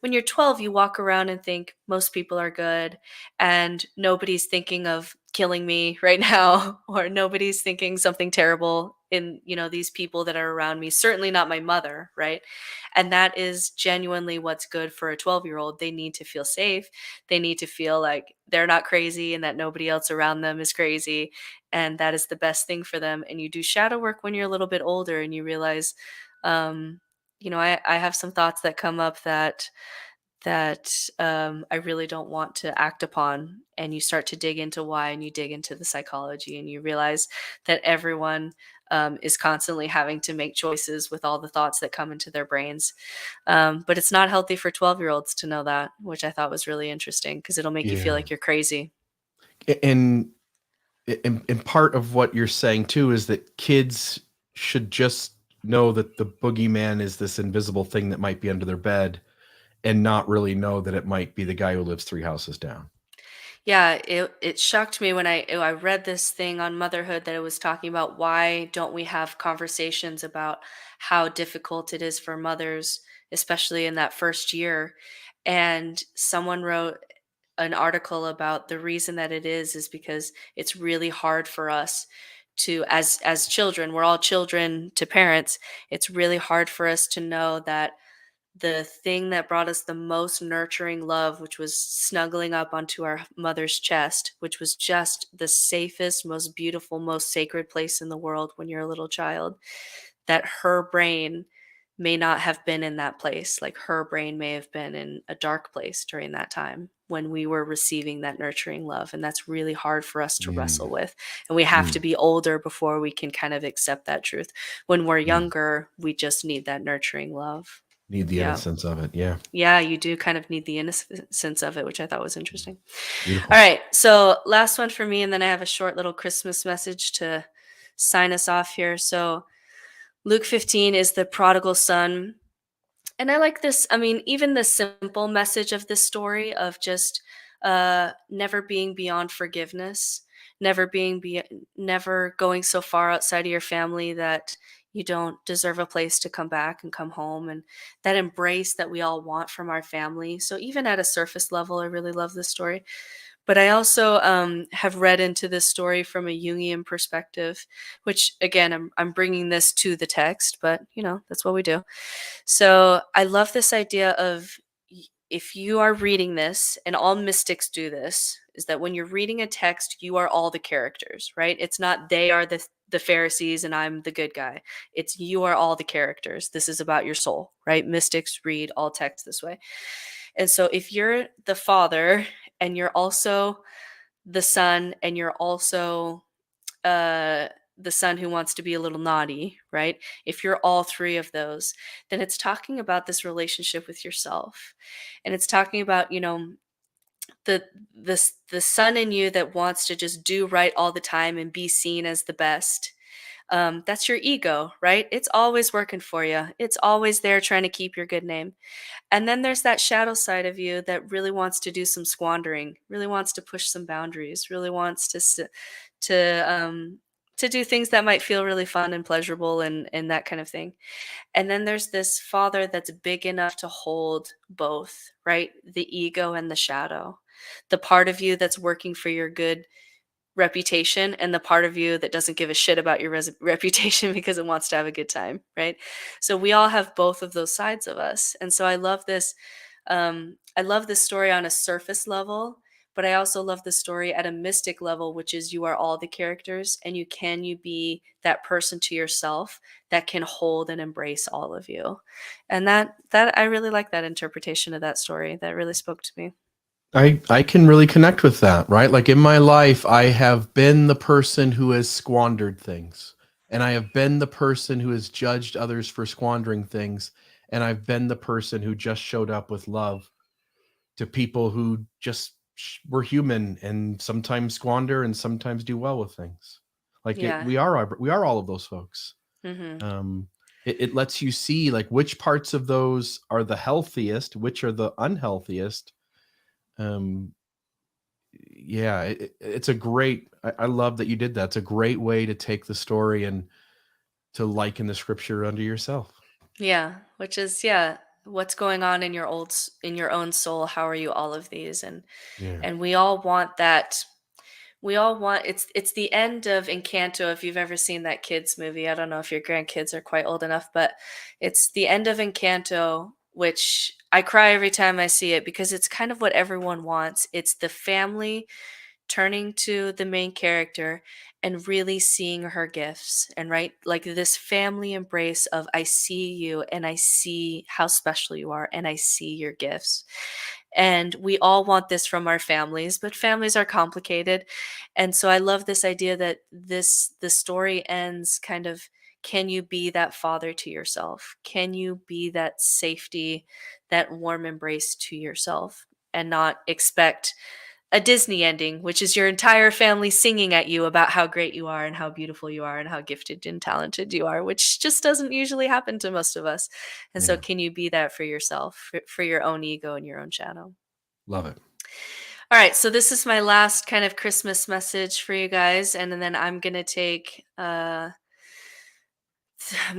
when you're 12, you walk around and think most people are good, and nobody's thinking of killing me right now, or nobody's thinking something terrible in, these people that are around me, certainly not my mother, right? And that is genuinely what's good for a 12-year-old. They need to feel safe. They need to feel like they're not crazy and that nobody else around them is crazy. And that is the best thing for them. And you do shadow work when you're a little bit older and you realize, um, I have some thoughts that come up that I really don't want to act upon. And you start to dig into why, and you dig into the psychology, and you realize that everyone is constantly having to make choices with all the thoughts that come into their brains. But it's not healthy for 12-year-olds to know that, which I thought was really interesting because it'll make you feel Yeah. like you're crazy. And and part of what you're saying too is that kids should just know that the boogeyman is this invisible thing that might be under their bed, and not really know that it might be the guy who lives 3 houses down. Yeah, it shocked me when I read this thing on motherhood that it was talking about why don't we have conversations about how difficult it is for mothers, especially in that first year. And someone wrote an article about the reason that it is because it's really hard for us to, as children, we're all children to parents. It's really hard for us to know that the thing that brought us the most nurturing love, which was snuggling up onto our mother's chest, which was just the safest, most beautiful, most sacred place in the world when you're a little child, that her brain may not have been in that place. Like her brain may have been in a dark place during that time when we were receiving that nurturing love. And that's really hard for us to wrestle Mm, with. And we have to mm, be older before we can kind of accept that truth. When we're mm. younger, we just need that nurturing love. Need the Yeah. innocence of it. Yeah. Yeah, you do kind of need the innocence of it, which I thought was interesting. All Beautiful. right, so last one for me, and then I have a short little Christmas message to sign us off here. So Luke 15 is the prodigal son. And I like this. I mean, even the simple message of this story of just never being beyond forgiveness, never going so far outside of your family that you don't deserve a place to come back and come home, and that embrace that we all want from our family. So even at a surface level, I really love this story. But I also have read into this story from a Jungian perspective, which again, I'm bringing this to the text, but that's what we do. So I love this idea of if you are reading this, and all mystics do this, is that when you're reading a text, you are all the characters, right? It's not they are the Pharisees and I'm the good guy. It's you are all the characters. This is about your soul, right? Mystics read all text this way. And so if you're the father and you're also the son and you're also uh the son who wants to be a little naughty, right? If you're all three of those, then it's talking about this relationship with yourself. And it's talking about, the the son in you that wants to just do right all the time and be seen as the best. That's your ego, right? It's always working for you. It's always there trying to keep your good name. And then there's that shadow side of you that really wants to do some squandering, really wants to push some boundaries, really wants to to do things that might feel really fun and pleasurable and that kind of thing. And then there's this father that's big enough to hold both, right? The ego and the shadow. The part of you that's working for your good reputation and the part of you that doesn't give a shit about your reputation because it wants to have a good time, right? So we all have both of those sides of us. And so I love this. I love this story on a surface level, but I also love the story at a mystic level, which is you are all the characters, and you be that person to yourself that can hold and embrace all of you. And that I really like that interpretation of that story. That really spoke to me. I can really connect with that, right? Like in my life, I have been the person who has squandered things, and I have been the person who has judged others for squandering things, and I've been the person who just showed up with love to people who just were human and sometimes squander and sometimes do well with things. Like Yeah. we are all of those folks. Hmm. Um, it lets you see like which parts of those are the healthiest, which are the unhealthiest. Um, yeah, it's a great. I love that you did that. It's a great way to take the story and to liken the scripture unto yourself. Yeah, which is what's going on in in your own soul? How are you all of these? Yeah. And we all want that. We all want it's the end of Encanto. If you've ever seen that kids movie, I don't know if your grandkids are quite old enough, but it's the end of Encanto, which I cry every time I see it because it's kind of what everyone wants. It's the family turning to the main character and really seeing her gifts, and right, like this family embrace of I see you and I see how special you are and I see your gifts. And we all want this from our families, but families are complicated. And so I love this idea that the story ends kind of, can you be that father to yourself? Can you be that safety, that warm embrace to yourself, and not expect a Disney ending, which is your entire family singing at you about how great you are and how beautiful you are and how gifted and talented you are, which just doesn't usually happen to most of us. And so, Yeah. can you be that for yourself, for your own ego and your own shadow? Love it. All right, so this is my last kind of Christmas message for you guys, and then I'm gonna take I'm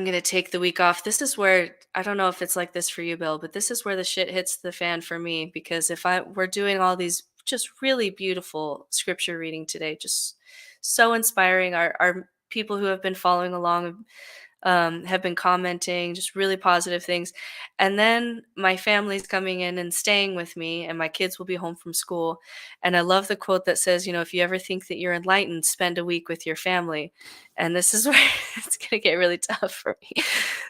gonna take the week off. This is where, I don't know if it's like this for you, Bill, but this is where the shit hits the fan for me, because if we're doing all these just really beautiful scripture reading today, just so inspiring. Our people who have been following along have been commenting just really positive things. And then my family's coming in and staying with me, and my kids will be home from school. And I love the quote that says, if you ever think that you're enlightened, spend a week with your family. And this is where it's going to get really tough for me.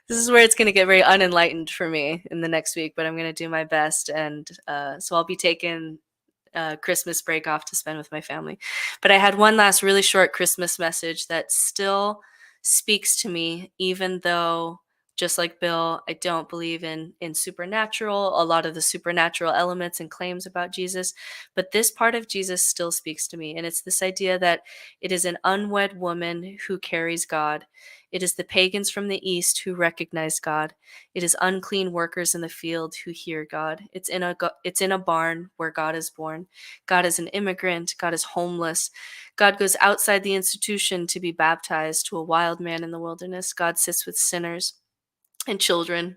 This is where it's going to get very unenlightened for me in the next week, but I'm going to do my best. And so I'll be taking Christmas break off to spend with my family. But I had one last really short Christmas message that still speaks to me, even though, just like Bill, I don't believe in supernatural, a lot of the supernatural elements and claims about Jesus. But this part of Jesus still speaks to me. And it's this idea that it is an unwed woman who carries God. It is the pagans from the east who recognize God. It is unclean workers in the field who hear God. It's in a barn where God is born. God is an immigrant. God is homeless. God goes outside the institution to be baptized to a wild man in the wilderness. God sits with sinners and children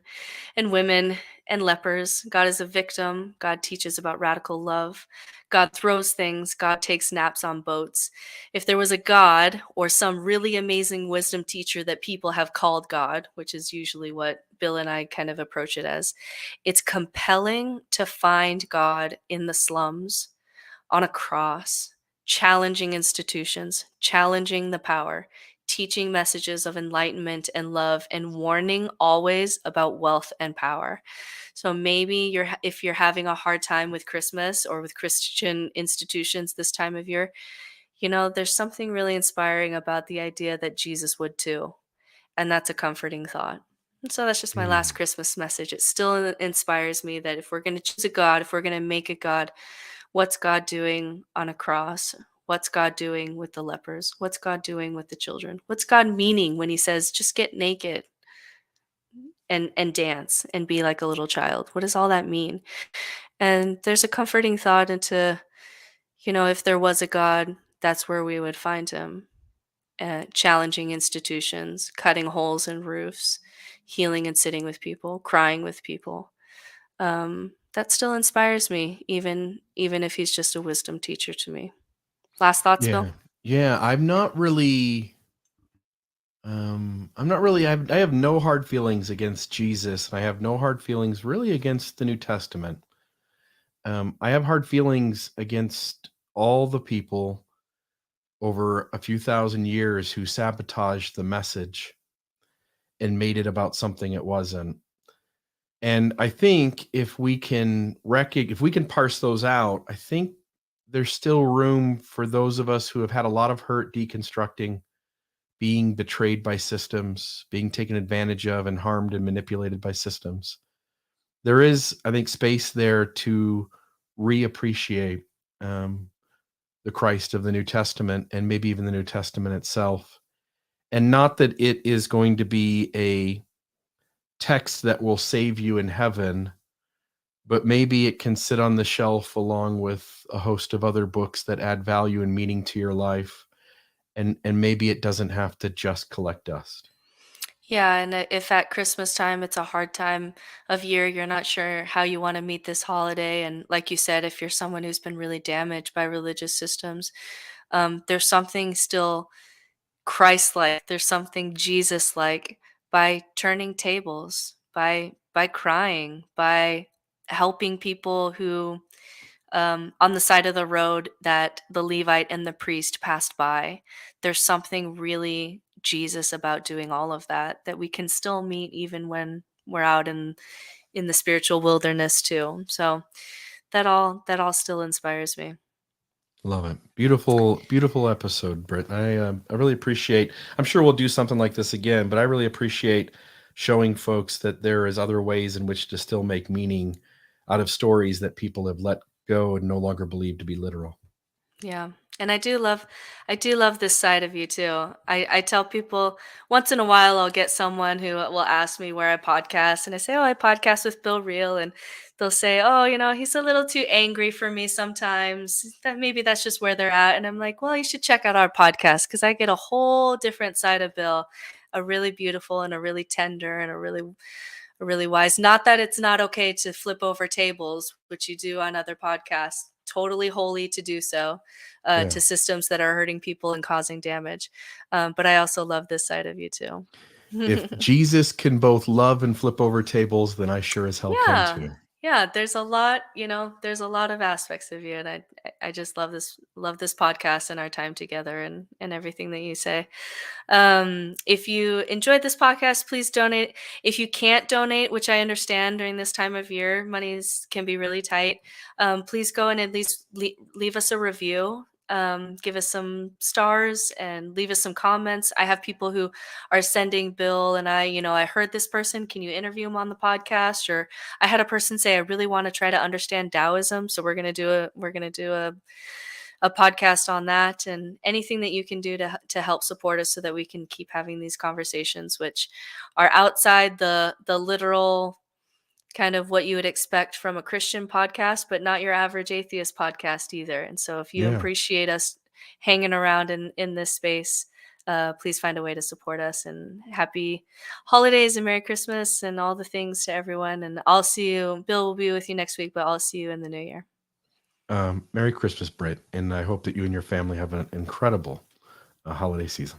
and women and lepers. God is a victim. God teaches about radical love. God throws things. God takes naps on boats. If there was a God or some really amazing wisdom teacher that people have called God, which is usually what Bill and I kind of approach it as, it's compelling to find God in the slums, on a cross, challenging institutions, challenging the power, teaching messages of enlightenment and love, and warning always about wealth and power. So maybe if you're having a hard time with Christmas or with Christian institutions this time of year, there's something really inspiring about the idea that Jesus would too. And that's a comforting thought. And so that's just my last Mm. Christmas message. It still inspires me that if we're going to choose a God, if we're going to make a God, what's God doing on a cross? What's God doing with the lepers? What's God doing with the children? What's God meaning when he says, just get naked and dance and be like a little child? What does all that mean? And there's a comforting thought into, if there was a God, that's where we would find him. Challenging institutions, cutting holes in roofs, healing and sitting with people, crying with people. That still inspires me, even if he's just a wisdom teacher to me. Last thoughts, Bill? Yeah. Yeah. I'm not really, I have no hard feelings against Jesus. And I have no hard feelings really against the New Testament. I have hard feelings against all the people over a few thousand years who sabotaged the message and made it about something it wasn't. And I think if we can parse those out, I think there's still room for those of us who have had a lot of hurt deconstructing, being betrayed by systems, being taken advantage of and harmed and manipulated by systems. There is, I think, space there to reappreciate the Christ of the New Testament and maybe even the New Testament itself. And not that it is going to be a text that will save you in heaven, but maybe it can sit on the shelf along with a host of other books that add value and meaning to your life. And maybe it doesn't have to just collect dust. Yeah, and if at Christmas time it's a hard time of year, you're not sure how you want to meet this holiday, and like you said, if you're someone who's been really damaged by religious systems, there's something still Christ-like, there's something Jesus-like by turning tables, by crying, by helping people who on the side of the road that the Levite and the priest passed by. There's something really Jesus about doing all of that that we can still meet even when we're out in the spiritual wilderness too. So that all still inspires me. Love it. Beautiful, beautiful episode, Britt. I really appreciate. I'm sure we'll do something like this again, but I really appreciate showing folks that there is other ways in which to still make meaning out of stories that people have let go and no longer believe to be literal. Yeah. And I do love this side of you too. I tell people once in a while I'll get someone who will ask me where I podcast, and I say, "Oh, I podcast with Bill Reel," and they'll say, "Oh, he's a little too angry for me sometimes. That maybe that's just where they're at." And I'm like, "Well, you should check out our podcast because I get a whole different side of Bill, a really beautiful and a really tender and a really wise. Not that it's not okay to flip over tables, which you do on other podcasts. Totally holy to do so Yeah. to systems that are hurting people and causing damage. But I also love this side of you too. If Jesus can both love and flip over tables, then I sure as hell can Yeah. too. Yeah, there's a lot of aspects of you, and I just love this podcast and our time together and everything that you say. If you enjoyed this podcast, please donate. If you can't donate, which I understand during this time of year, monies can be really tight. Please go and at least leave us a review. Give us some stars and leave us some comments. I have people who are sending Bill and I heard this person. Can you interview him on the podcast? Or I had a person say, I really want to try to understand Taoism. So we're gonna do a podcast on that, and anything that you can do to help support us so that we can keep having these conversations, which are outside the literal kind of what you would expect from a Christian podcast, but not your average atheist podcast either. And so if you Yeah. appreciate us hanging around in this space, please find a way to support us. And happy holidays and Merry Christmas and all the things to everyone. And I'll see you. Bill will be with you next week, but I'll see you in the new year. Merry Christmas, Britt, and I hope that you and your family have an incredible holiday season.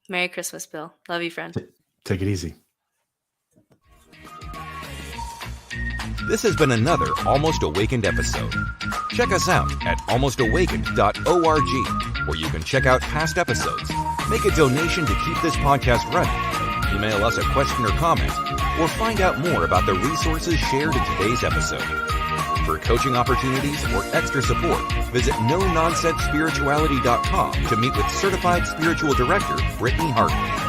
Merry Christmas, Bill. Love you, friend. Take it easy. This has been another Almost Awakened episode. Check us out at almostawakened.org, where you can check out past episodes, make a donation to keep this podcast running, email us a question or comment, or find out more about the resources shared in today's episode. For coaching opportunities or extra support, visit NoNonsenseSpirituality.com to meet with Certified Spiritual Director Brittany Hartley.